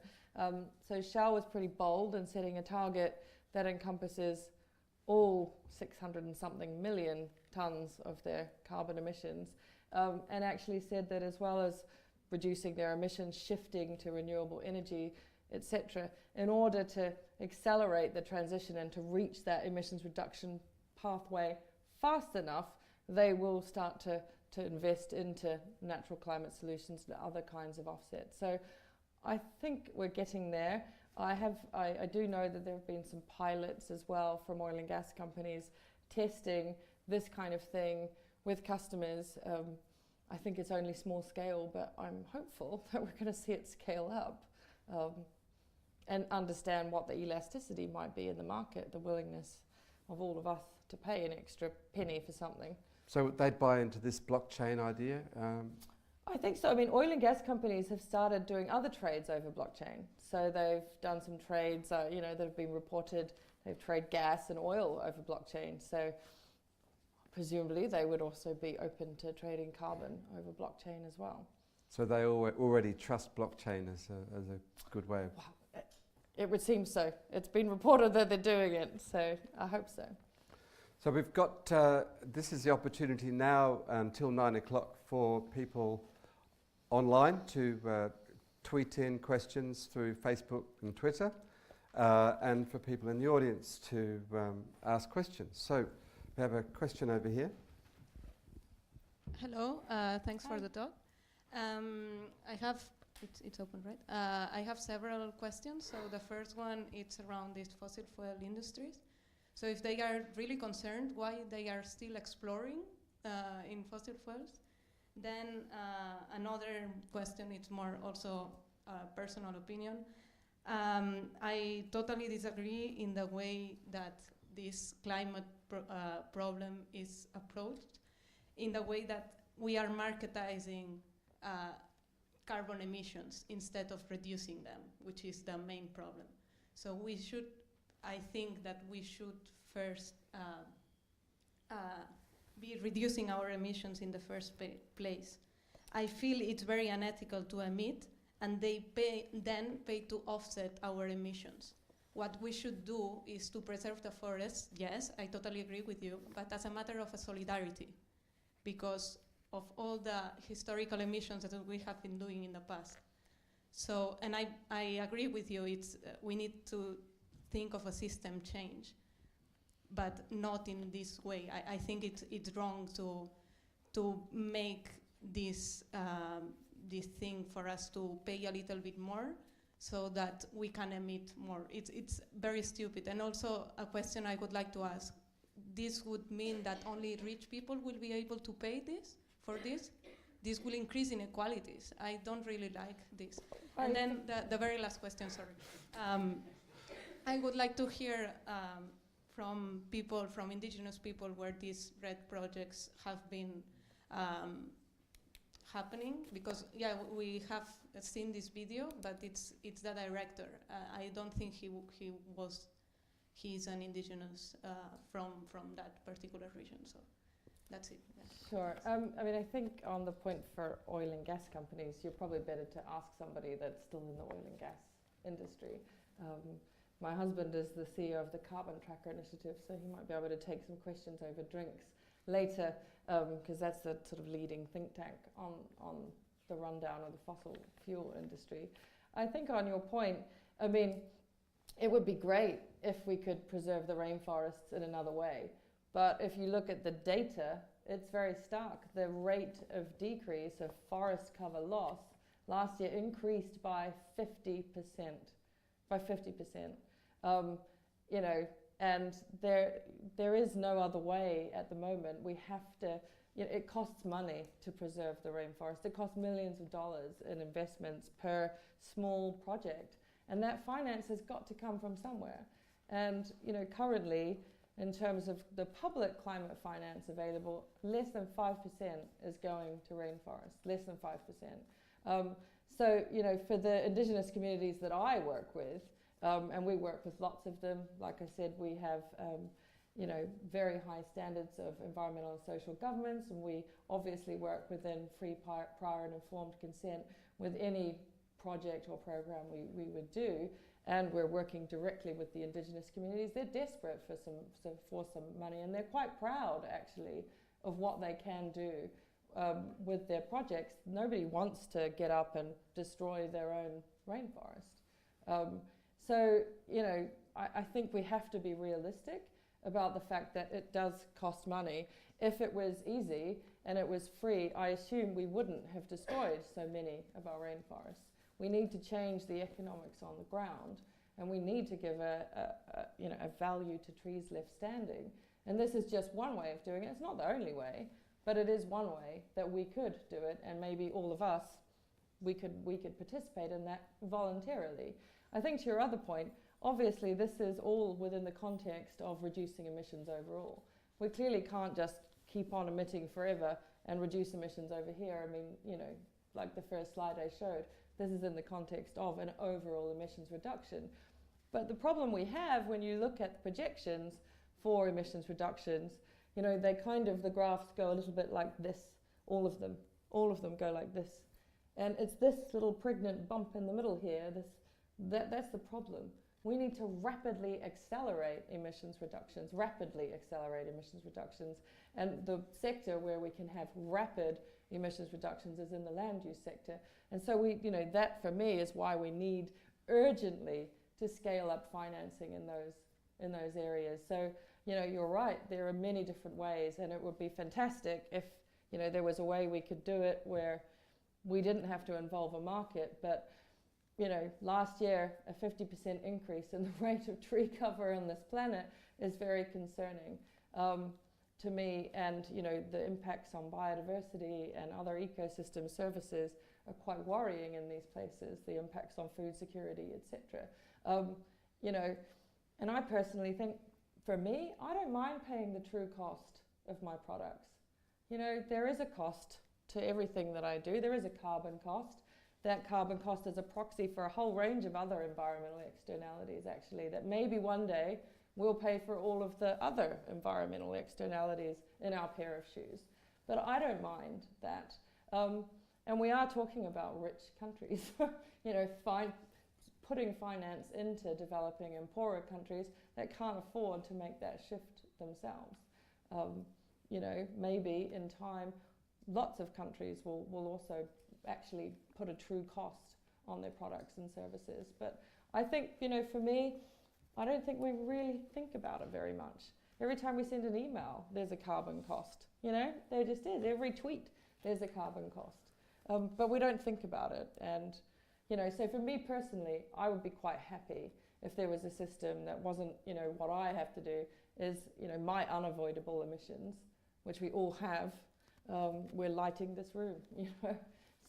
So Shell was pretty bold in setting a target that encompasses all 600 and something million tons of their carbon emissions, and actually said that as well as reducing their emissions, shifting to renewable energy, etc., in order to accelerate the transition and to reach that emissions reduction pathway fast enough, they will start to invest into natural climate solutions and other kinds of offsets. So I think we're getting there. I do know that there have been some pilots as well from oil and gas companies testing this kind of thing with customers. I think it's only small scale, but I'm hopeful that we're going to see it scale up and understand what the elasticity might be in the market, the willingness of all of us to pay an extra penny for something.
So they'd buy into this blockchain idea?
I think so. I mean, oil and gas companies have started doing other trades over blockchain. So they've done some trades, you know, that have been reported. They've traded gas and oil over blockchain. So presumably they would also be open to trading carbon over blockchain as well.
So they already trust blockchain as a good way of...
Wow. It would seem so. It's been reported that they're doing it, so I hope so.
So we've got, this is the opportunity now until 9 o'clock for people online to tweet in questions through Facebook and Twitter, and for people in the audience to ask questions. So we have a question over here.
Hello, thanks
Hi.
for the talk. I have, it's open, right? I have several questions. So the first one, it's around these fossil fuel industries. So if they are really concerned why they are still exploring in fossil fuels, then another question, it's more also personal opinion. I totally disagree in the way that this climate problem is approached, in the way that we are marketizing carbon emissions instead of reducing them, which is the main problem. So I think that we should first be reducing our emissions in the first place. I feel it's very unethical to emit and then pay to offset our emissions. What we should do is to preserve the forests. Yes, I totally agree with you, but as a matter of solidarity, because of all the historical emissions that we have been doing in the past. So, and I agree with you, we need to think of a system change, but not in this way. I think it's wrong to make this thing for us to pay a little bit more so that we can emit more. It's very stupid. And also a question I would like to ask, this would mean that only rich people will be able to pay for this? This will increase inequalities. I don't really like this. And then the very last question, sorry. I would like to hear from indigenous people, where these RED projects have been happening, because we have seen this video, but it's the director. I don't think he's an indigenous from that particular region. So that's it. Yeah.
Sure. I mean, I think on the point for oil and gas companies, you're probably better to ask somebody that's still in the oil and gas industry. My husband is the CEO of the Carbon Tracker Initiative, so he might be able to take some questions over drinks later, because that's the sort of leading think tank on the rundown of the fossil fuel industry. I think on your point, I mean, it would be great if we could preserve the rainforests in another way. But if you look at the data, it's very stark. The rate of decrease of forest cover loss last year increased by 50%. By 50%. You know, and there is no other way at the moment. We have to, you know, it costs money to preserve the rainforest. It costs millions of dollars in investments per small project. And that finance has got to come from somewhere. And, you know, currently, in terms of the public climate finance available, less than 5% is going to rainforests, less than 5%. So, you know, for the indigenous communities that I work with, and we work with lots of them, like I said, we have, you know, very high standards of environmental and social governance, and we obviously work within free, prior and informed consent with any project or program we would do. And we're working directly with the indigenous communities. They're desperate for some money, and they're quite proud, actually, of what they can do with their projects. Nobody wants to get up and destroy their own rainforest. So, you know, I think we have to be realistic about the fact that it does cost money. If it was easy and it was free, I assume we wouldn't have destroyed so many of our rainforests. We need to change the economics on the ground, and we need to give a value to trees left standing. And this is just one way of doing it. It's not the only way, but it is one way that we could do it, and maybe all of us, we could participate in that voluntarily. I think to your other point, obviously this is all within the context of reducing emissions overall. We clearly can't just keep on emitting forever and reduce emissions over here. I mean, you know, like the first slide I showed, this is in the context of an overall emissions reduction. But the problem we have when you look at projections for emissions reductions, you know, the graphs go a little bit like this, all of them go like this. And it's this little pregnant bump in the middle here, that's the problem. We need to rapidly accelerate emissions reductions. And the sector where we can have rapid emissions reductions is in the land use sector. And so that for me is why we need urgently to scale up financing in those areas. So, you know, you're right, there are many different ways, and it would be fantastic if, you know, there was a way we could do it where we didn't have to involve a market. But, you know, last year, a 50% increase in the rate of tree cover on this planet is very concerning to me. And, you know, the impacts on biodiversity and other ecosystem services are quite worrying in these places, the impacts on food security, etc. You know, and I personally think for me, I don't mind paying the true cost of my products. You know, there is a cost to everything that I do. There is a carbon cost. That carbon cost is a proxy for a whole range of other environmental externalities, actually, that maybe one day we'll pay for all of the other environmental externalities in our pair of shoes. But I don't mind that. And we are talking about rich countries, you know, putting finance into developing and poorer countries that can't afford to make that shift themselves. You know, maybe in time, lots of countries will also actually put a true cost on their products and services. But I think, you know, for me, I don't think we really think about it very much. Every time we send an email, there's a carbon cost. You know, there just is. Every tweet, there's a carbon cost. But we don't think about it. And, you know, so for me personally, I would be quite happy if there was a system that wasn't, you know, what I have to do is, you know, my unavoidable emissions, which we all have, we're lighting this room, you know.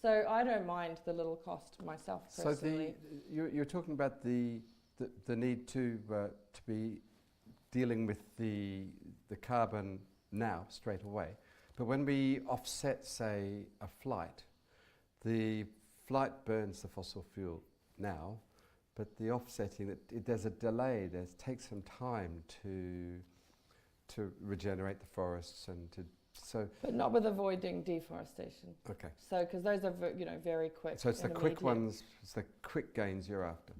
So I don't mind the little cost myself personally.
So you're talking about the need to be dealing with the carbon now, straight away. But when we offset, say, a flight, the flight burns the fossil fuel now, but the offsetting, there's a delay. It takes some time to regenerate the forests and to
But not with avoiding deforestation.
Okay.
So because those are very quick.
So it's the quick ones, it's the quick gains you're after.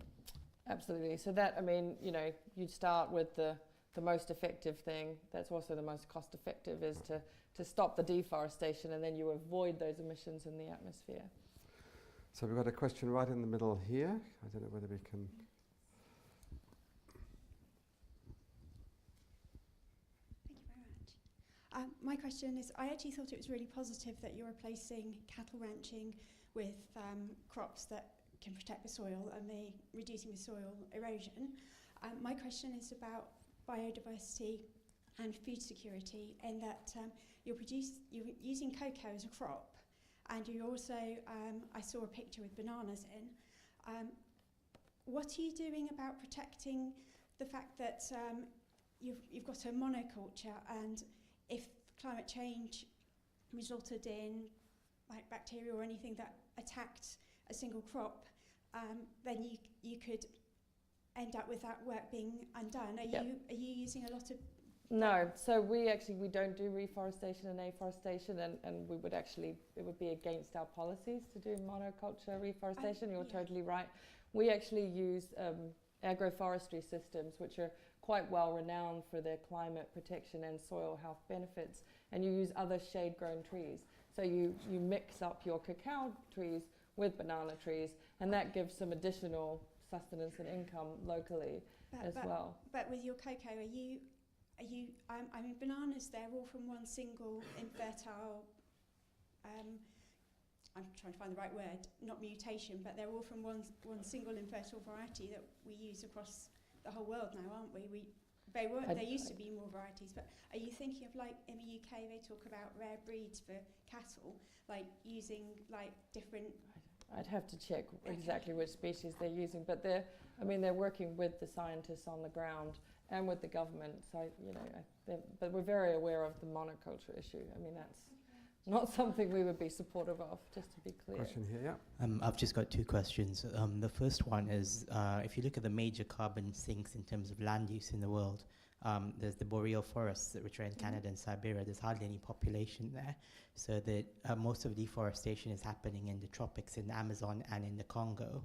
Absolutely. So that, I mean, you know, you'd start with the most effective thing. That's also the most cost effective, is to stop the deforestation, and then you avoid those emissions in the atmosphere.
So we've got a question right in the middle here. I don't know whether we can.
Thank you very much. My question is, I actually thought it was really positive that you're replacing cattle ranching with crops that can protect the soil and reducing the soil erosion. My question is about biodiversity and food security, in that you're using cocoa as a crop, and you also, I saw a picture with bananas in. What are you doing about protecting the fact that you've got a monoculture, and if climate change resulted in like bacteria or anything that attacked a single crop, then you could end up with that work being undone. Are you using a lot of...
No, so we don't do reforestation and afforestation, and we would actually, it would be against our policies to do monoculture reforestation. You're totally right. We actually use agroforestry systems, which are quite well renowned for their climate protection and soil health benefits, and you use other shade-grown trees. So you mix up your cacao trees with banana trees, and that gives some additional sustenance and income locally as well. But
with your cocoa, I mean, bananas, they're all from one single infertile, I'm trying to find the right word, not mutation, but they're all from one single infertile variety that we use across the whole world now, aren't we? There used to be more varieties, but are you thinking of, like, in the UK they talk about rare breeds for cattle, like using like different...
I'd have to check exactly which species they're using, but they're working with the scientists on the ground and with the government. So, you know, but we're very aware of the monoculture issue. I mean, that's not something we would be supportive of, just to be clear.
Question here, yeah.
I've just got two questions. The first one is, if you look at the major carbon sinks in terms of land use in the world, there's the boreal forests, which are in Canada and Siberia. There's hardly any population there. So that most of deforestation is happening in the tropics, in the Amazon and in the Congo,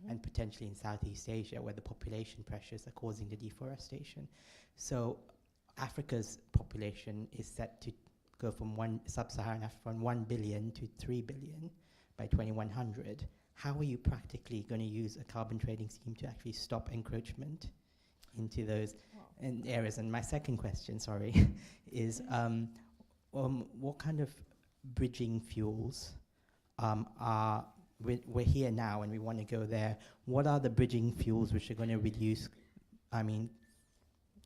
and potentially in Southeast Asia, where the population pressures are causing the deforestation. So Africa's population is set to go from sub-Saharan Africa from 1 billion to 3 billion by 2100. How are you practically going to use a carbon trading scheme to actually stop encroachment into those areas? And my second question, is what kind of bridging fuels we're here now and we want to go there. What are the bridging fuels which are going to reduce,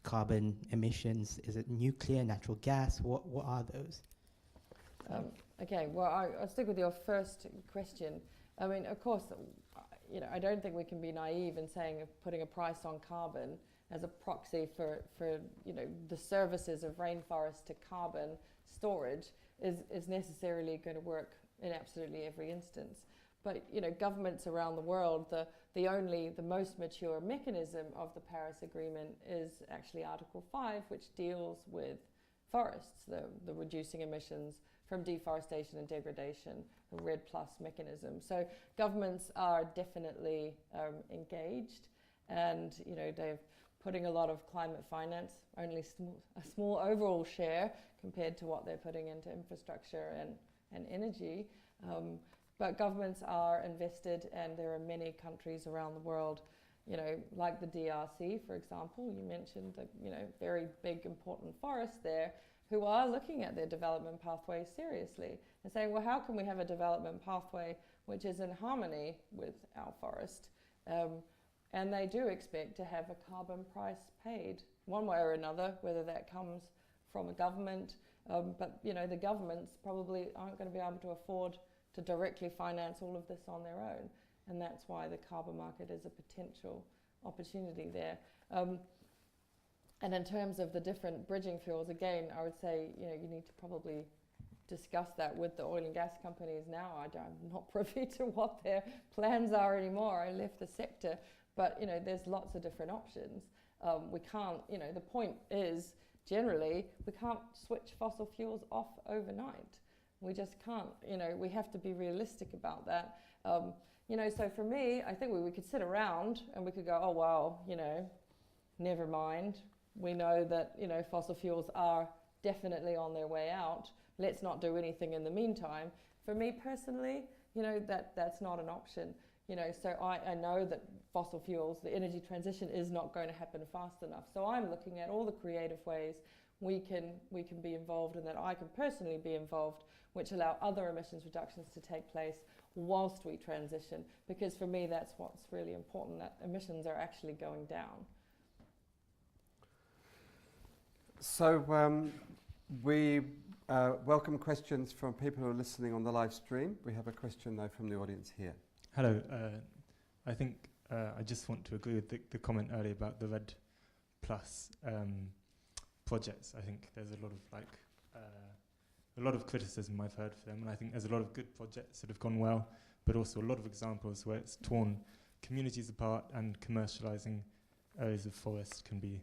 carbon emissions? Is it nuclear, natural gas? What are those?
Okay, well, I'll stick with your first question. I mean, of course, you know, I don't think we can be naive in saying putting a price on carbon as a proxy for the services of rainforest to carbon storage is necessarily going to work in absolutely every instance. But governments around the world, the most mature mechanism of the Paris Agreement is actually Article 5, which deals with forests, the reducing emissions from deforestation and degradation, the REDD+ mechanism. So governments are definitely engaged, and they're putting a lot of climate finance, only a small overall share compared to what they're putting into infrastructure and energy. But governments are invested, and there are many countries around the world, like the DRC, for example. You mentioned the very big, important forests there, who are looking at their development pathways seriously and saying, well, how can we have a development pathway which is in harmony with our forest? And they do expect to have a carbon price paid one way or another, whether that comes from a government, but the governments probably aren't going to be able to afford to directly finance all of this on their own, and that's why the carbon market is a potential opportunity there. And in terms of the different bridging fuels, again, I would say you need to probably discuss that with the oil and gas companies now. I'm not privy to what their plans are anymore. I left the sector, but there's lots of different options. We can't, the point is generally we can't switch fossil fuels off overnight. We just can't, we have to be realistic about that. So for me, I think we could sit around and we could go, oh, well, never mind. We know that, fossil fuels are definitely on their way out. Let's not do anything in the meantime. For me personally, that's not an option. So I know that fossil fuels, the energy transition is not going to happen fast enough. So I'm looking at all the creative ways we can be involved, and that I can personally be involved, which allow other emissions reductions to take place whilst we transition. Because for me, that's what's really important, that emissions are actually going down.
So we welcome questions from people who are listening on the live stream. We have a question, though, from the audience here.
Hello. I think I just want to agree with the comment earlier about the REDD+ projects. I think there's a lot of criticism I've heard for them, and I think there's a lot of good projects that have gone well, but also a lot of examples where it's torn communities apart, and commercializing areas of forest can be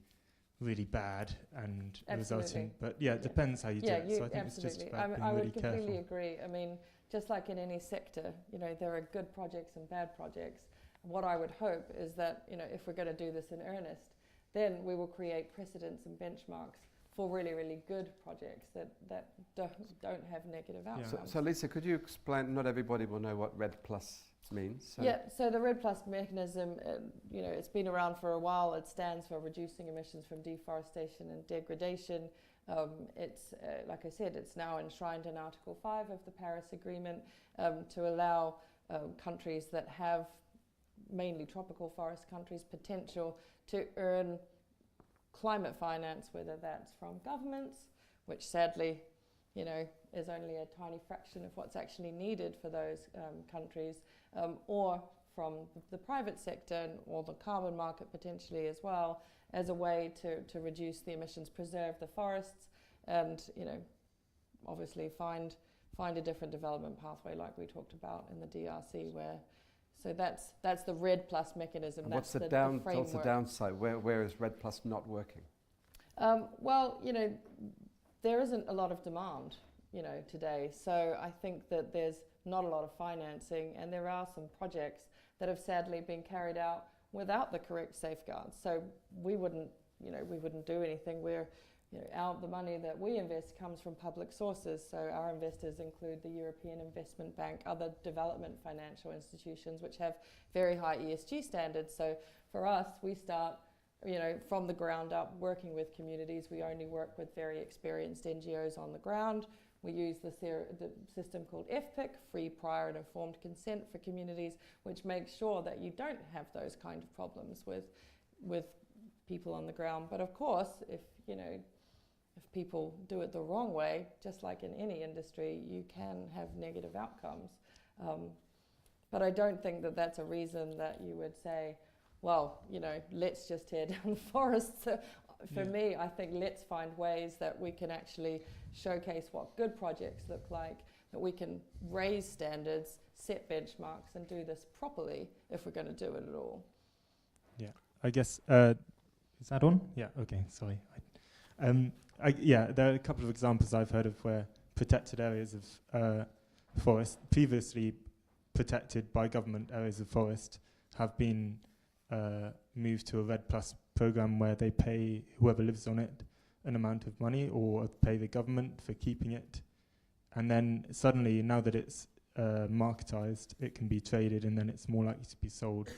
really bad and resulting. But it depends how you do it. So I think it's just about being really careful. I would completely agree.
I mean, just like in any sector, there are good projects and bad projects. What I would hope is that, if we're going to do this in earnest, then we will create precedents and benchmarks for really, really good projects that don't have negative outcomes.
So Lisa, could you explain? Not everybody will know what REDD+ means.
So the REDD+ mechanism, it's been around for a while. It stands for reducing emissions from deforestation and degradation. It's, like I said, it's now enshrined in Article 5 of the Paris Agreement to allow countries that have, mainly tropical forest countries, potential to earn climate finance, whether that's from governments, which sadly, is only a tiny fraction of what's actually needed for those countries, or from the private sector or the carbon market potentially as well, as a way to reduce the emissions, preserve the forests, and obviously find a different development pathway like we talked about in the DRC, where. So that's the REDD+ mechanism.
And
that's
what's the downside? Where is REDD+ not working?
Well, there isn't a lot of demand, today. So I think that there's not a lot of financing, and there are some projects that have sadly been carried out without the correct safeguards. So we wouldn't do anything. The money that we invest comes from public sources. So our investors include the European Investment Bank, other development financial institutions, which have very high ESG standards. So for us, we start, from the ground up, working with communities. We only work with very experienced NGOs on the ground. We use the system called FPIC, free, prior and informed consent for communities, which makes sure that you don't have those kind of problems with people on the ground. But of course, if people do it the wrong way, just like in any industry, you can have negative outcomes. But I don't think that that's a reason that you would say, well, you know, let's just tear down the forests. So for me, I think let's find ways that we can actually showcase what good projects look like, that we can raise standards, set benchmarks, and do this properly if we're going to do it at all.
Yeah, I guess, is that on? Yeah, okay, sorry. There are a couple of examples I've heard of where protected areas of forest, previously protected by government areas of forest, have been moved to a REDD+ program where they pay whoever lives on it an amount of money, or pay the government for keeping it. And then suddenly, now that it's marketized, it can be traded, and then it's more likely to be sold.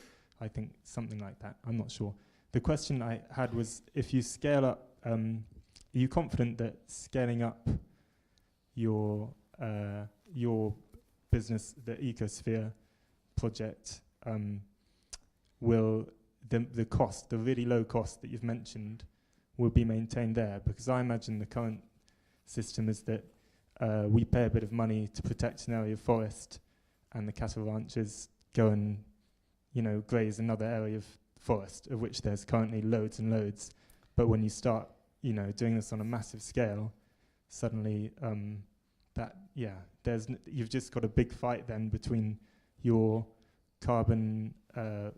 I think something like that. I'm not sure. The question I had was, if you scale up, are you confident that scaling up your business, the Ecosphere project, will the cost, the really low cost that you've mentioned, will be maintained there? Because I imagine the current system is that we pay a bit of money to protect an area of forest, and the cattle ranchers go and, you know, graze another area of forest, of which there's currently loads and loads. But when you start, you know, doing this on a massive scale, suddenly you've just got a big fight then between your carbon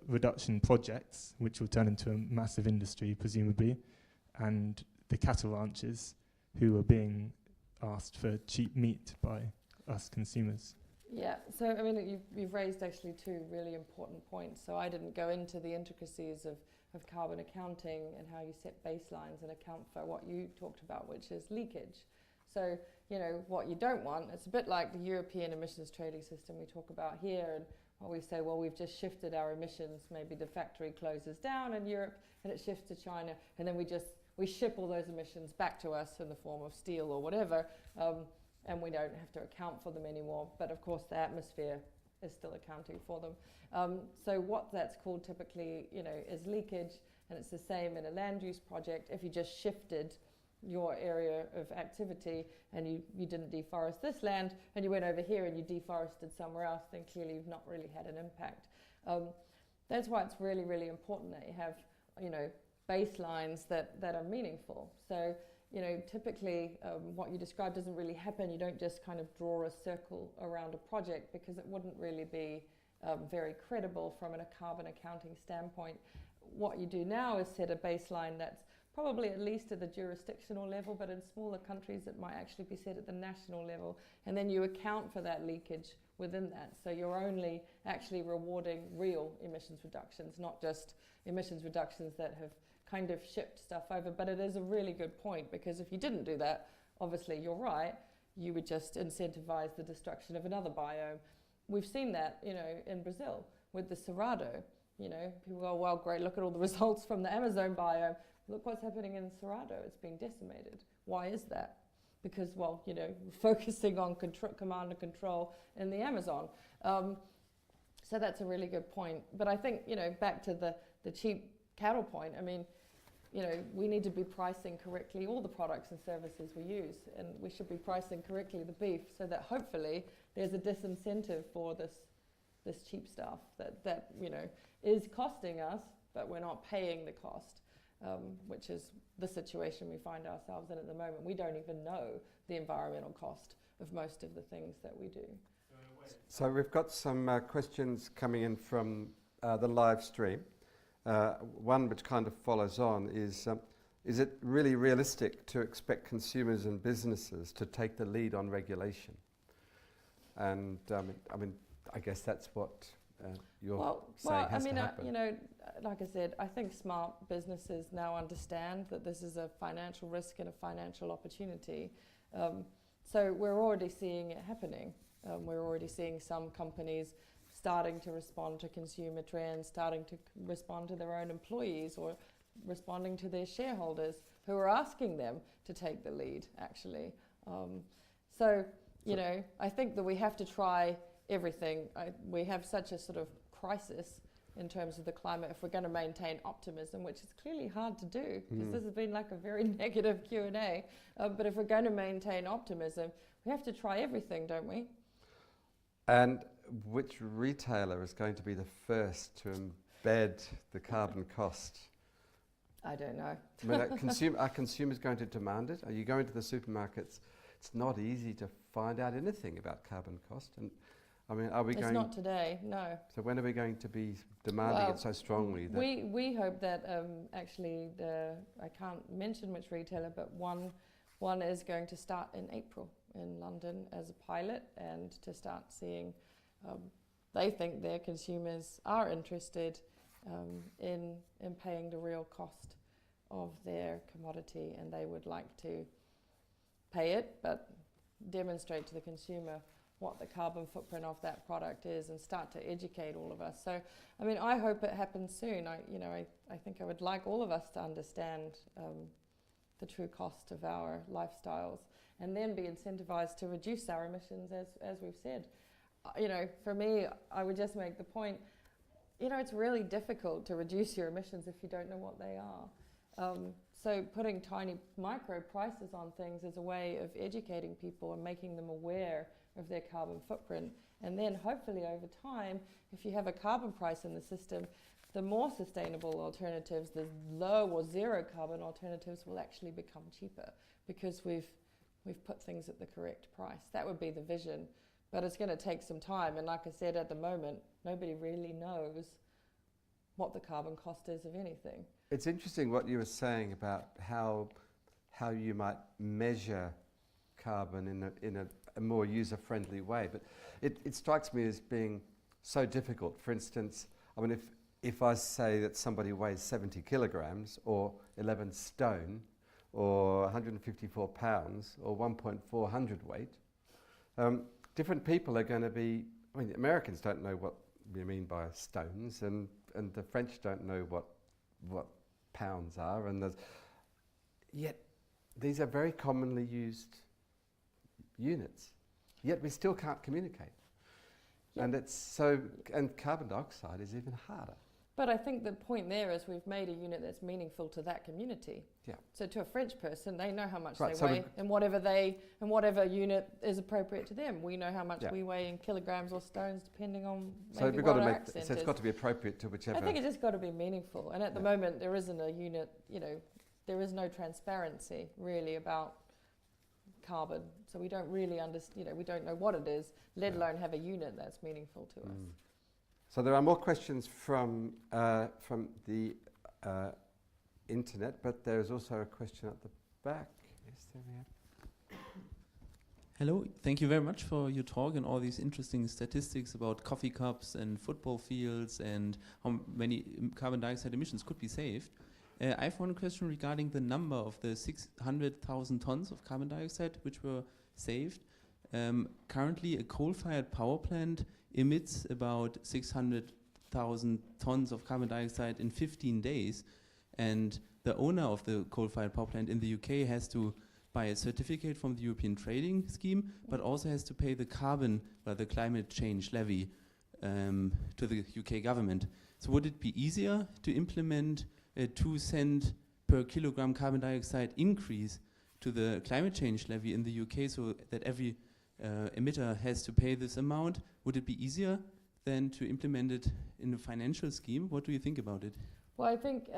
reduction projects, which will turn into a massive industry presumably, and the cattle ranchers who are being asked for cheap meat by us consumers.
Yeah, so I mean, you've raised actually two really important points. So I didn't go into the intricacies of carbon accounting and how you set baselines and account for what you talked about, which is leakage. So, you know, what you don't want, it's a bit like the European emissions trading system we talk about here, and what we say, well, we've just shifted our emissions, maybe the factory closes down in Europe and it shifts to China, and then we ship all those emissions back to us in the form of steel or whatever, and we don't have to account for them anymore. But of course, the atmosphere is still accounting for them. So what that's called typically, you know, is leakage, and it's the same in a land use project. If you just shifted your area of activity and you didn't deforest this land and you went over here and you deforested somewhere else, then clearly you've not really had an impact. That's why it's really, really important that you have, you know, baselines that are meaningful. So, you know, typically what you described doesn't really happen. You don't just kind of draw a circle around a project, because it wouldn't really be very credible from a carbon accounting standpoint. What you do now is set a baseline that's probably at least at the jurisdictional level, but in smaller countries it might actually be set at the national level, and then you account for that leakage within that. So you're only actually rewarding real emissions reductions, not just emissions reductions that have kind of shipped stuff over. But it is a really good point, because if you didn't do that, obviously you're right, you would just incentivize the destruction of another biome. We've seen that, you know, in Brazil with the Cerrado. You know, people go, well, great, look at all the results from the Amazon biome. Look what's happening in Cerrado. It's being decimated. Why is that? Because, well, you know, we're focusing on command and control in the Amazon. So that's a really good point. But I think, you know, back to the cheap cattle point, I mean, you know, we need to be pricing correctly all the products and services we use, and we should be pricing correctly the beef, so that hopefully there's a disincentive for this cheap stuff that you know is costing us, but we're not paying the cost, which is the situation we find ourselves in at the moment. We don't even know the environmental cost of most of the things that we do.
So we've got some questions coming in from the live stream. One which kind of follows on is it really realistic to expect consumers and businesses to take the lead on regulation? And I mean, I guess that's what you're saying has to happen.
You know, like I said, I think smart businesses now understand that this is a financial risk and a financial opportunity. So we're already seeing it happening. We're already seeing some companies starting to respond to consumer trends, starting to respond to their own employees, or responding to their shareholders who are asking them to take the lead, actually. So, you know, I think that we have to try everything. We have such a sort of crisis in terms of the climate if we're going to maintain optimism, which is clearly hard to do, because this has been like a very negative Q&A. But if we're going to maintain optimism, we have to try everything, don't we?
And which retailer is going to be the first to embed the carbon cost?
I don't know.
I mean, are consumers going to demand it? Are you going to the supermarkets? It's not easy to find out anything about carbon cost. And I mean, are we
It's
going?
not today, no.
So when are we going to be demanding
Well,
it so strongly? That
We hope that actually I can't mention which retailer, but one is going to start in April in London as a pilot, and to start seeing. They think their consumers are interested in paying the real cost of their commodity, and they would like to pay it, but demonstrate to the consumer what the carbon footprint of that product is, and start to educate all of us. So, I mean, I hope it happens soon. I think I would like all of us to understand the true cost of our lifestyles, and then be incentivized to reduce our emissions, as we've said. For me, I would just make the point, it's really difficult to reduce your emissions if you don't know what they are. So putting tiny micro prices on things is a way of educating people and making them aware of their carbon footprint. And then hopefully over time, if you have a carbon price in the system, the more sustainable alternatives, the low or zero carbon alternatives, will actually become cheaper because we've put things at the correct price. That would be the vision. But it's going to take some time. And like I said, at the moment, nobody really knows what the carbon cost is of anything.
it's interesting what you were saying about how you might measure carbon in a more user-friendly way. But it strikes me as being so difficult. For instance, I mean, if I say that somebody weighs 70 kilograms or 11 stone or 154 pounds or 1.4 hundredweight, different people are going to be, I mean, the Americans don't know what we mean by stones, and the French don't know what pounds are, and yet these are very commonly used units, yet we still can't communicate. Yep. And carbon dioxide is even harder.
But I think the point there is we've made a unit that's meaningful to that community.
Yeah.
So to a French person, they know how much
Right,
they
so
weigh, and whatever unit is appropriate to them. We know how much we weigh in kilograms or stones, depending on maybe what our accent
so it's got to be appropriate to whichever.
I think it's just got to be meaningful. And at the moment, there isn't a unit. There is no transparency really about carbon. So we don't really understand. We don't know what it is, let alone have a unit that's meaningful to us.
So there are more questions from the internet, but there is also a question at the back. Yes, there we are.
Hello, thank you very much for your talk and all these interesting statistics about coffee cups and football fields and how many carbon dioxide emissions could be saved. I have one question regarding the number of the 600,000 tons of carbon dioxide which were saved. Currently, a coal-fired power plant emits about 600,000 tons of carbon dioxide in 15 days, and the owner of the coal-fired power plant in the UK has to buy a certificate from the European Trading Scheme, but also has to pay the climate change levy to the UK government. So would it be easier to implement a 2 cent per kilogram carbon dioxide increase to the climate change levy in the UK so that every emitter has to pay this amount? Would it be easier than to implement it in a financial scheme? What do you think about it?
Well, I think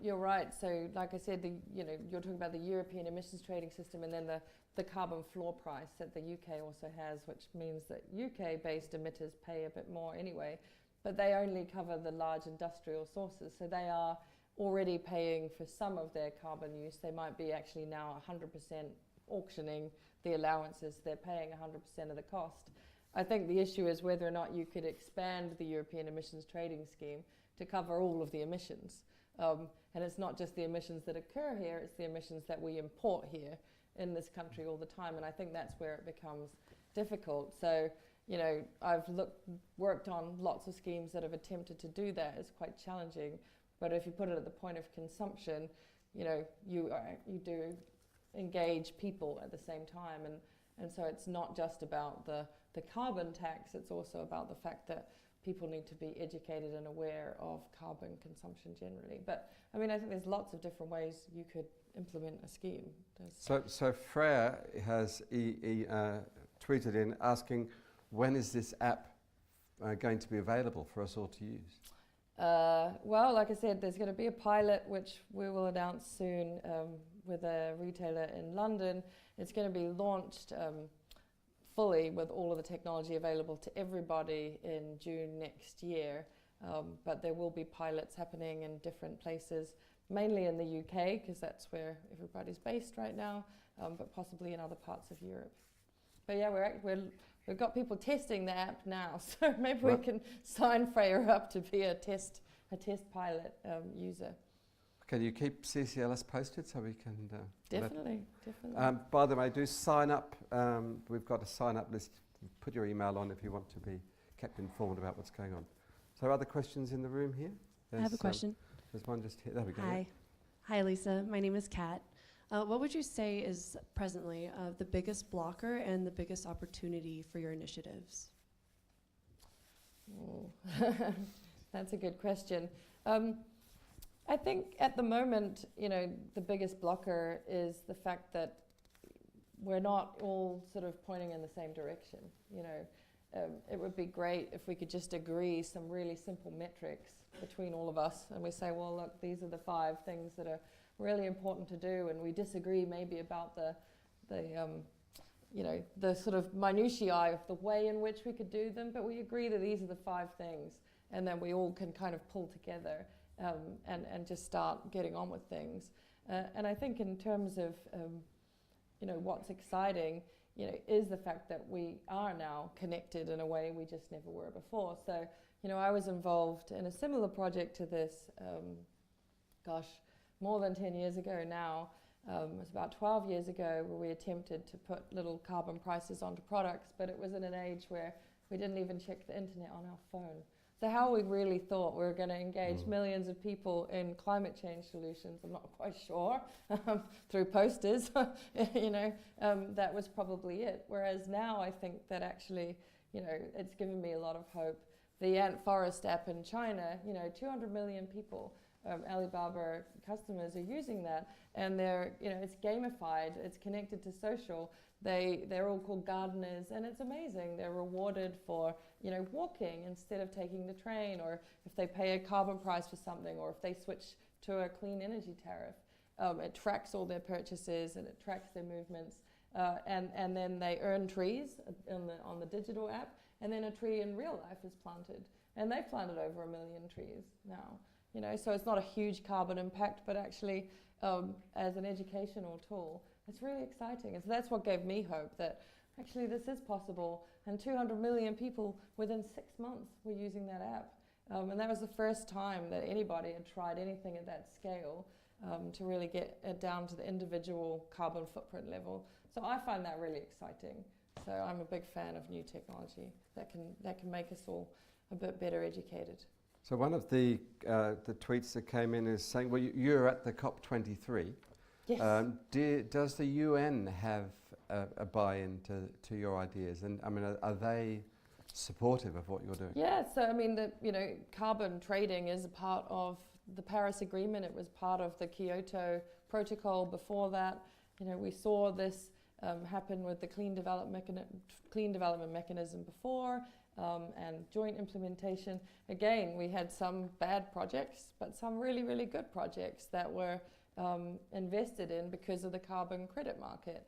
you're right. So, like I said, you're talking about the European emissions trading system, and then the carbon floor price that the UK also has, which means that UK-based emitters pay a bit more anyway, but they only cover the large industrial sources. So they are already paying for some of their carbon use. They might be actually now 100% auctioning the allowances. They're paying 100% of the cost. I think the issue is whether or not you could expand the European emissions trading scheme to cover all of the emissions. And it's not just the emissions that occur here, it's the emissions that we import here in this country all the time. And I think that's where it becomes difficult. So, I've worked on lots of schemes that have attempted to do that. It's quite challenging. But if you put it at the point of consumption, you do engage people at the same time. And so it's not just about the carbon tax, it's also about the fact that people need to be educated and aware of carbon consumption generally. But I mean, I think there's lots of different ways you could implement a scheme.
So Freya has tweeted in asking, when is this app going to be available for us all to use?
Well, like I said, there's going to be a pilot which we will announce soon with a retailer in London. It's going to be launched fully with all of the technology available to everybody in June next year. But there will be pilots happening in different places, mainly in the UK, because that's where everybody's based right now, but possibly in other parts of Europe. But yeah, we've got people testing the app now, so maybe we can sign Freya up to be a test pilot user.
Can you keep CCLS posted so we can...
Definitely.
By the way, do sign up. We've got a sign-up list. Put your email on if you want to be kept informed about what's going on. So other questions in the room here?
I have a question.
There's one just here. There we go.
Hi. Hi, Lisa. My name is Kat. What would you say is presently the biggest blocker and the biggest opportunity for your initiatives?
That's a good question. I think at the moment, the biggest blocker is the fact that we're not all sort of pointing in the same direction. It would be great if we could just agree some really simple metrics between all of us, and we say, well, look, these are the 5 things that are really important to do, and we disagree maybe about the sort of minutiae of the way in which we could do them, but we agree that these are the 5 things, and then we all can kind of pull together and just start getting on with things. And I think in terms of what's exciting, is the fact that we are now connected in a way we just never were before. So, I was involved in a similar project to this, more than 10 years ago now. It was about 12 years ago where we attempted to put little carbon prices onto products, but it was in an age where we didn't even check the internet on our phone. So how we really thought we were going to engage millions of people in climate change solutions, I'm not quite sure, through posters, that was probably it. Whereas now I think that actually, it's given me a lot of hope. The Ant Forest app in China, 200 million people, Alibaba customers are using that, and they're, it's gamified, it's connected to social. They're all called gardeners, and it's amazing. They're rewarded for, walking instead of taking the train, or if they pay a carbon price for something, or if they switch to a clean energy tariff. It tracks all their purchases and it tracks their movements, and then they earn trees on the digital app, and then a tree in real life is planted, and they've planted over 1 million trees now. So it's not a huge carbon impact, but actually, as an educational tool, it's really exciting. And so that's what gave me hope that actually this is possible. And 200 million people within 6 months were using that app. And that was the first time that anybody had tried anything at that scale to really get it down to the individual carbon footprint level. So I find that really exciting. So I'm a big fan of new technology that can make us all a bit better educated.
So one of the tweets that came in is saying, well, you're at the COP23. Yes. Does the UN have a buy-in to your ideas? And I mean, are they supportive of what you're doing?
Yeah, so I mean, carbon trading is a part of the Paris Agreement. It was part of the Kyoto Protocol before that. We saw this happen with the Clean Development Mechanism before, and joint implementation. Again, we had some bad projects, but some really, really good projects that were invested in because of the carbon credit market.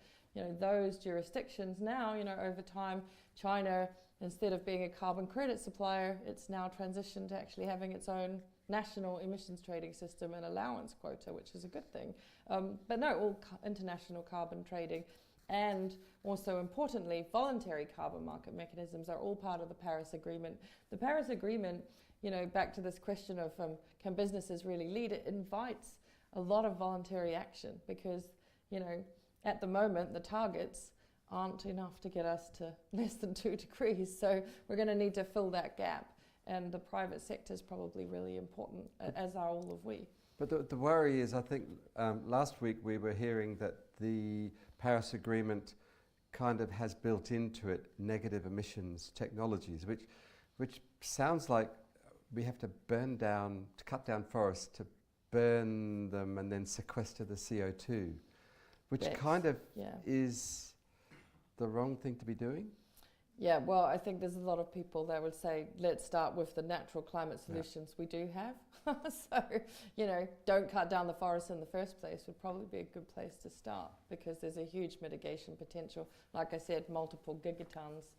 Those jurisdictions now, over time, China, instead of being a carbon credit supplier, it's now transitioned to actually having its own national emissions trading system and allowance quota, which is a good thing. But no, all international carbon trading, and also importantly, voluntary carbon market mechanisms are all part of the Paris Agreement. The Paris Agreement, back to this question of can businesses really lead, it invites a lot of voluntary action because, at the moment, the targets aren't enough to get us to less than 2 degrees. So we're going to need to fill that gap. And the private sector is probably really important, as are all of we.
But the worry is, I think, last week we were hearing that the Paris Agreement kind of has built into it negative emissions technologies, which sounds like we have to cut down forests to burn them and then sequester the CO2, which kind of is the wrong thing to be doing?
Yeah, well, I think there's a lot of people that would say, let's start with the natural climate solutions we do have. So, you know, don't cut down the forest in the first place would probably be a good place to start, because there's a huge mitigation potential. Like I said, multiple gigatons,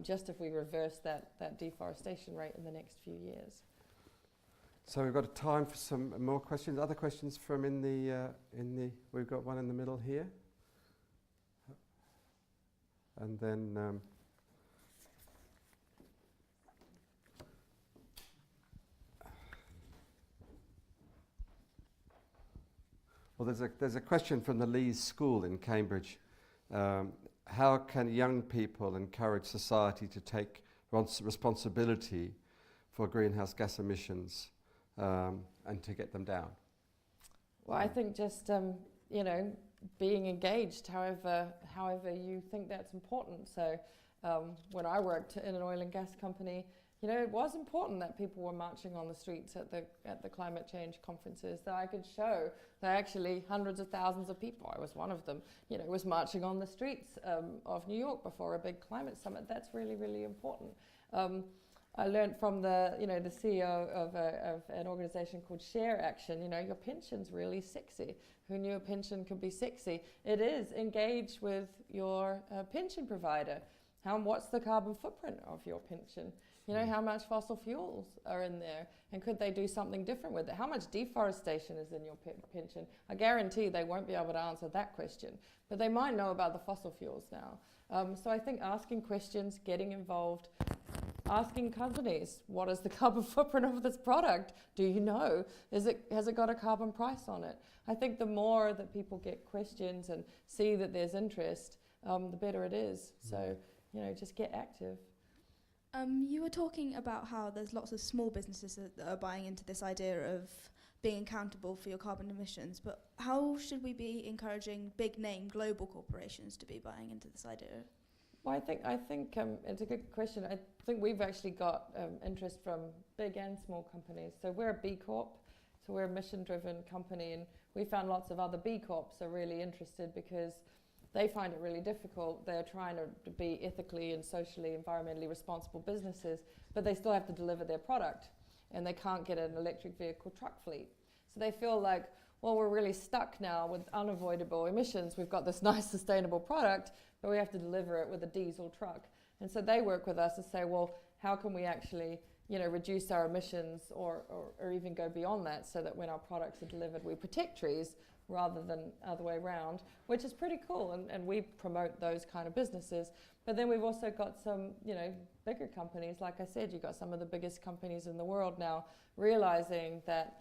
just if we reverse that deforestation rate in the next few years.
So we've got time for some more questions. Other questions from in the we've got one in the middle here. And then well, there's a question from the Lees School in Cambridge. How can young people encourage society to take responsibility for greenhouse gas emissions and to get them down?
Well, I think just you know, being engaged, however you think that's important. So when I worked in an oil and gas company, you know, it was important that people were marching on the streets at the climate change conferences, that I could show that actually hundreds of thousands of people, I was one of them, you know, was marching on the streets of New York before a big climate summit. That's really, really important. I learned from the CEO of an organization called Share Action, you know, your pension's really sexy. Who knew a pension could be sexy? It is. Engage with your pension provider. What's the carbon footprint of your pension? You know, how much fossil fuels are in there? And could they do something different with it? How much deforestation is in your pension? I guarantee they won't be able to answer that question, but they might know about the fossil fuels now. So I think asking questions, getting involved, asking companies, what is the carbon footprint of this product? Do you know? Has it got a carbon price on it? I think the more that people get questions and see that there's interest, the better it is. So, you know, just get active.
You were talking about how there's lots of small businesses that are buying into this idea of being accountable for your carbon emissions, but how should we be encouraging big name global corporations to be buying into this idea?
Well, I think it's a good question. I think we've actually got interest from big and small companies. So we're a B Corp, so we're a mission-driven company, and we found lots of other B Corps are really interested because they find it really difficult. They're trying to be ethically and socially, environmentally responsible businesses, but they still have to deliver their product, and they can't get an electric vehicle truck fleet. So they feel like, well, we're really stuck now with unavoidable emissions. We've got this nice sustainable product, but we have to deliver it with a diesel truck. And so they work with us to say, well, how can we actually, you know, reduce our emissions or even go beyond that, so that when our products are delivered, we protect trees rather than other way around, which is pretty cool, and we promote those kind of businesses. But then we've also got some, you know, bigger companies. Like I said, you've got some of the biggest companies in the world now realizing that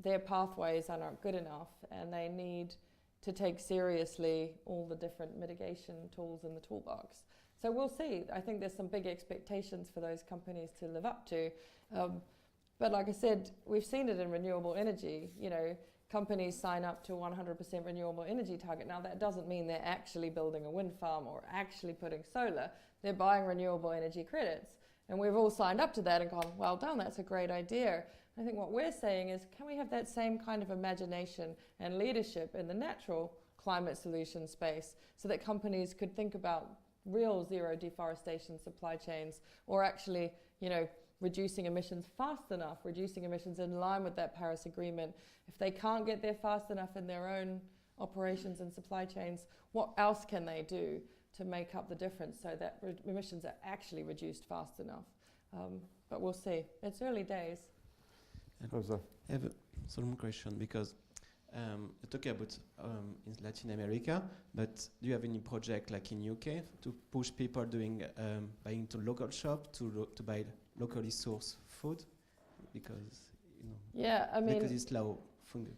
their pathways are not good enough, and they need to take seriously all the different mitigation tools in the toolbox. So we'll see. I think there's some big expectations for those companies to live up to. But like I said, we've seen it in renewable energy. You know, companies sign up to 100% renewable energy target. Now, that doesn't mean they're actually building a wind farm or actually putting solar. They're buying renewable energy credits. And we've all signed up to that and gone, well done, that's a great idea. I think what we're saying is, can we have that same kind of imagination and leadership in the natural climate solution space, so that companies could think about real zero deforestation supply chains, or actually, you know, reducing emissions fast enough, reducing emissions in line with that Paris Agreement. If they can't get there fast enough in their own operations and supply chains, what else can they do to make up the difference so that emissions are actually reduced fast enough? But we'll see. It's early days.
I have a sort of question, because you talk about in Latin America, but do you have any project like in UK to push people buying to local shop to buy locally sourced food, because because it's low fungi?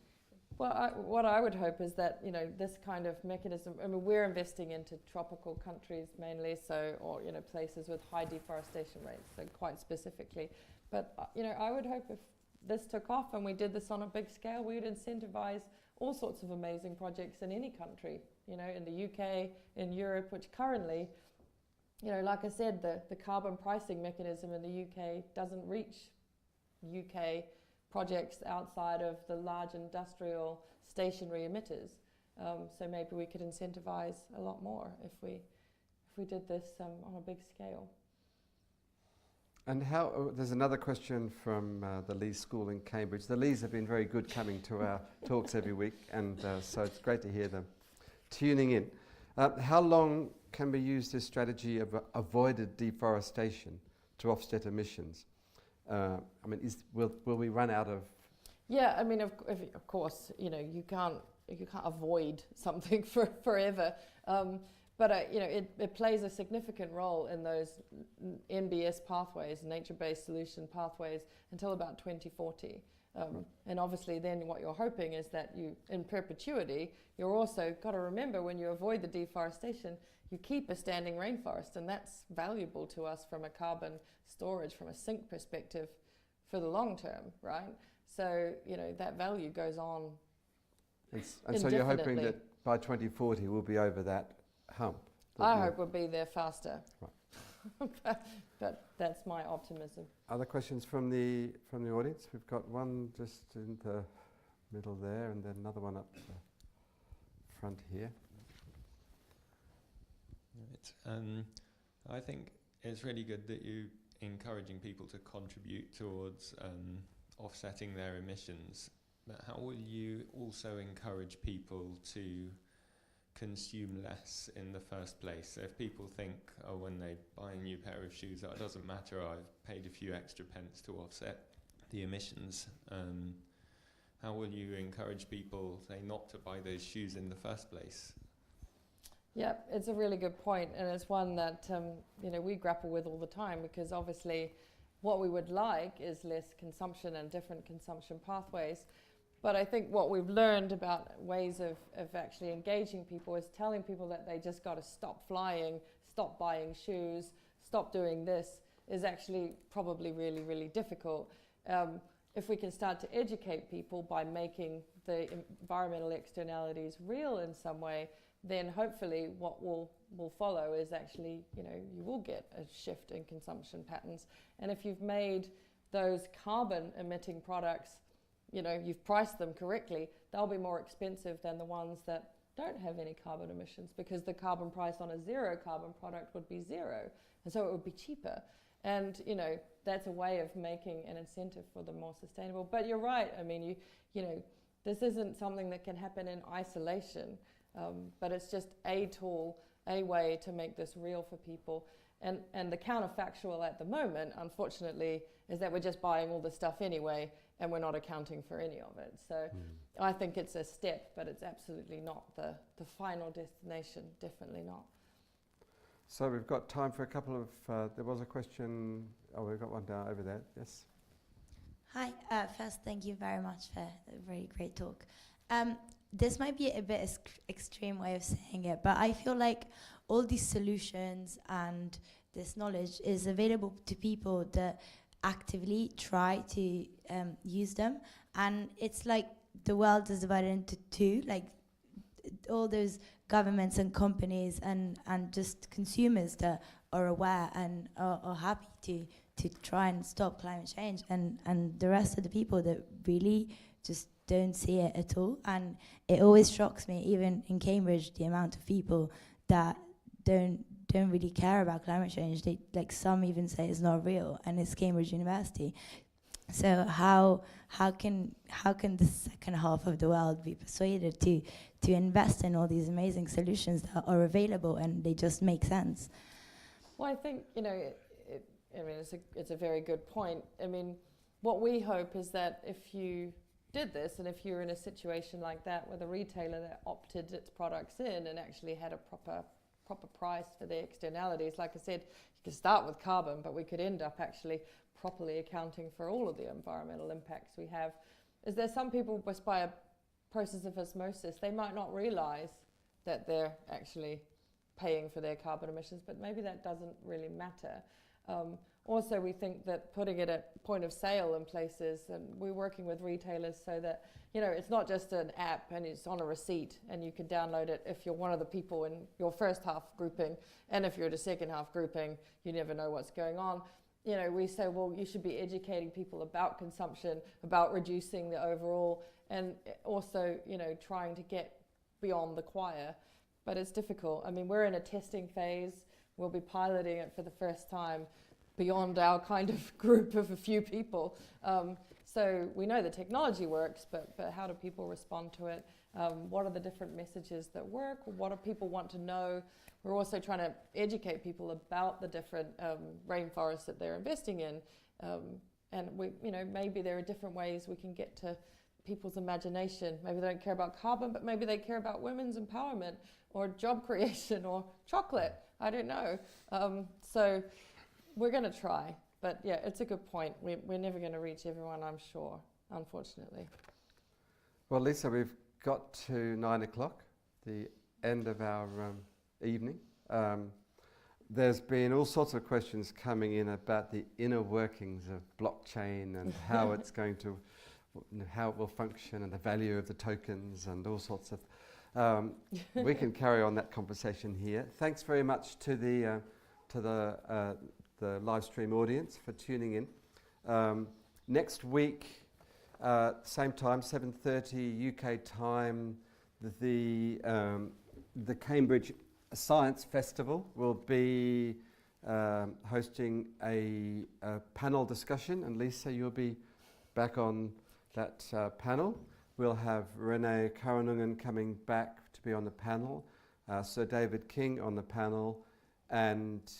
Well, what I would hope is that, you know, this kind of mechanism, I mean, we're investing into tropical countries mainly, so, or, you know, places with high deforestation rates, so quite specifically. But, you know, I would hope if this took off and we did this on a big scale, we would incentivize all sorts of amazing projects in any country, you know, in the UK, in Europe, which currently, you know, like I said, the carbon pricing mechanism in the UK doesn't reach UK projects outside of the large industrial stationary emitters. So maybe we could incentivize a lot more if we did this on a big scale.
And how, there's another question from the Lees School in Cambridge. The Lees have been very good coming to our talks every week, and so it's great to hear them tuning in. How long can we use this strategy of avoided deforestation to offset emissions? I mean, will we run out of?
Yeah, I mean, of course, you know, you can't avoid something forever. But you know, it plays a significant role in those NBS pathways, nature-based solution pathways, until about 2040. And obviously then what you're hoping is that you, in perpetuity, you're also got to remember when you avoid the deforestation, you keep a standing rainforest, and that's valuable to us from a carbon storage, from a sink perspective for the long term, right? So, you know, that value goes on.
And so you're hoping that by 2040 we'll be over that hump?
I hope we'll be there faster.
Right.
but that's my optimism.
Other questions from the audience? We've got one just in the middle there, and then another one up the front here.
Right. I think it's really good that you're encouraging people to contribute towards offsetting their emissions. But how will you also encourage people to consume less in the first place? So if people think, oh, when they buy a new pair of shoes, oh, it doesn't matter, I've paid a few extra pence to offset the emissions, how will you encourage people, say, not to buy those shoes in the first place?
Yeah, it's a really good point, and it's one that you know, we grapple with all the time, because obviously what we would like is less consumption and different consumption pathways. But I think what we've learned about ways of actually engaging people is telling people that they just got to stop flying, stop buying shoes, stop doing this, is actually probably really, really difficult. If we can start to educate people by making the environmental externalities real in some way, then hopefully what will follow is actually, you know, you will get a shift in consumption patterns. And if you've made those carbon emitting products, you know, you've priced them correctly, they'll be more expensive than the ones that don't have any carbon emissions, because the carbon price on a zero carbon product would be zero, and so it would be cheaper. And, you know, that's a way of making an incentive for the more sustainable. But you're right, I mean, you know, this isn't something that can happen in isolation, but it's just a tool, a way to make this real for people. And the counterfactual at the moment, unfortunately, is that we're just buying all the stuff anyway, and we're not accounting for any of it. So I think it's a step, but it's absolutely not the final destination, definitely not.
So we've got time for a couple of, there was a question, oh, we've got one down over there, yes.
Hi, first thank you very much for a very great talk. This might be a bit extreme way of saying it, but I feel like all these solutions and this knowledge is available to people that actively try to use them, and it's like the world is divided into two, like all those governments and companies and just consumers that are aware and are happy to try and stop climate change, and the rest of the people that really just don't see it at all. And it always shocks me, even in Cambridge, the amount of people that don't really care about climate change. They, like, some even say it's not real, and it's Cambridge University. So how can the second half of the world be persuaded to invest in all these amazing solutions that are available and they just make sense?
Well, I think, you know, I mean, it's a very good point. I mean, what we hope is that if you did this, and if you're in a situation like that with a retailer that opted its products in and actually had a proper price for the externalities, like I said, you could start with carbon, but we could end up actually properly accounting for all of the environmental impacts we have. Is there some people, just by a process of osmosis, they might not realize that they're actually paying for their carbon emissions, but maybe that doesn't really matter. Also, we think that putting it at point of sale in places, and we're working with retailers so that, you know, it's not just an app and it's on a receipt and you can download it if you're one of the people in your first half grouping, and if you're the second half grouping, you never know what's going on. You know, we say, well, you should be educating people about consumption, about reducing the overall, and also, you know, trying to get beyond the choir. But it's difficult. I mean, we're in a testing phase. we'll be piloting it for the first time beyond our kind of group of a few people. So we know the technology works, but how do people respond to it? What are the different messages that work? What do people want to know? We're also trying to educate people about the different rainforests that they're investing in. And maybe there are different ways we can get to people's imagination. Maybe they don't care about carbon, but maybe they care about women's empowerment or job creation or chocolate. I don't know. So we're going to try. But yeah, it's a good point. We're never going to reach everyone, I'm sure, unfortunately.
Well, Lisa, we've got to 9 o'clock, the end of our evening. There's been all sorts of questions coming in about the inner workings of blockchain and how it's going to, how it will function and the value of the tokens and all sorts of. We can carry on that conversation here. Thanks very much to the live stream audience for tuning in. Next week, same time, 7:30 UK time, the Cambridge Science Festival will be hosting a panel discussion, and Lisa, you'll be back on that panel. We'll have Renee Karanungan coming back to be on the panel, Sir David King on the panel, and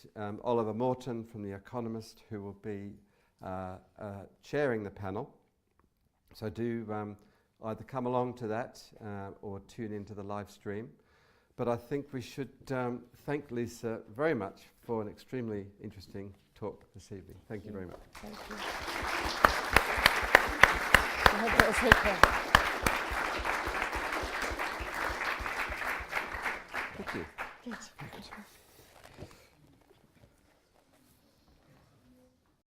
Oliver Morton from The Economist, who will be chairing the panel. So do either come along to that or tune into the live stream. But I think we should thank Lisa very much for an extremely interesting talk this evening. Thank you very much.
Thank you. I hope that was okay.
Thank you.
Good.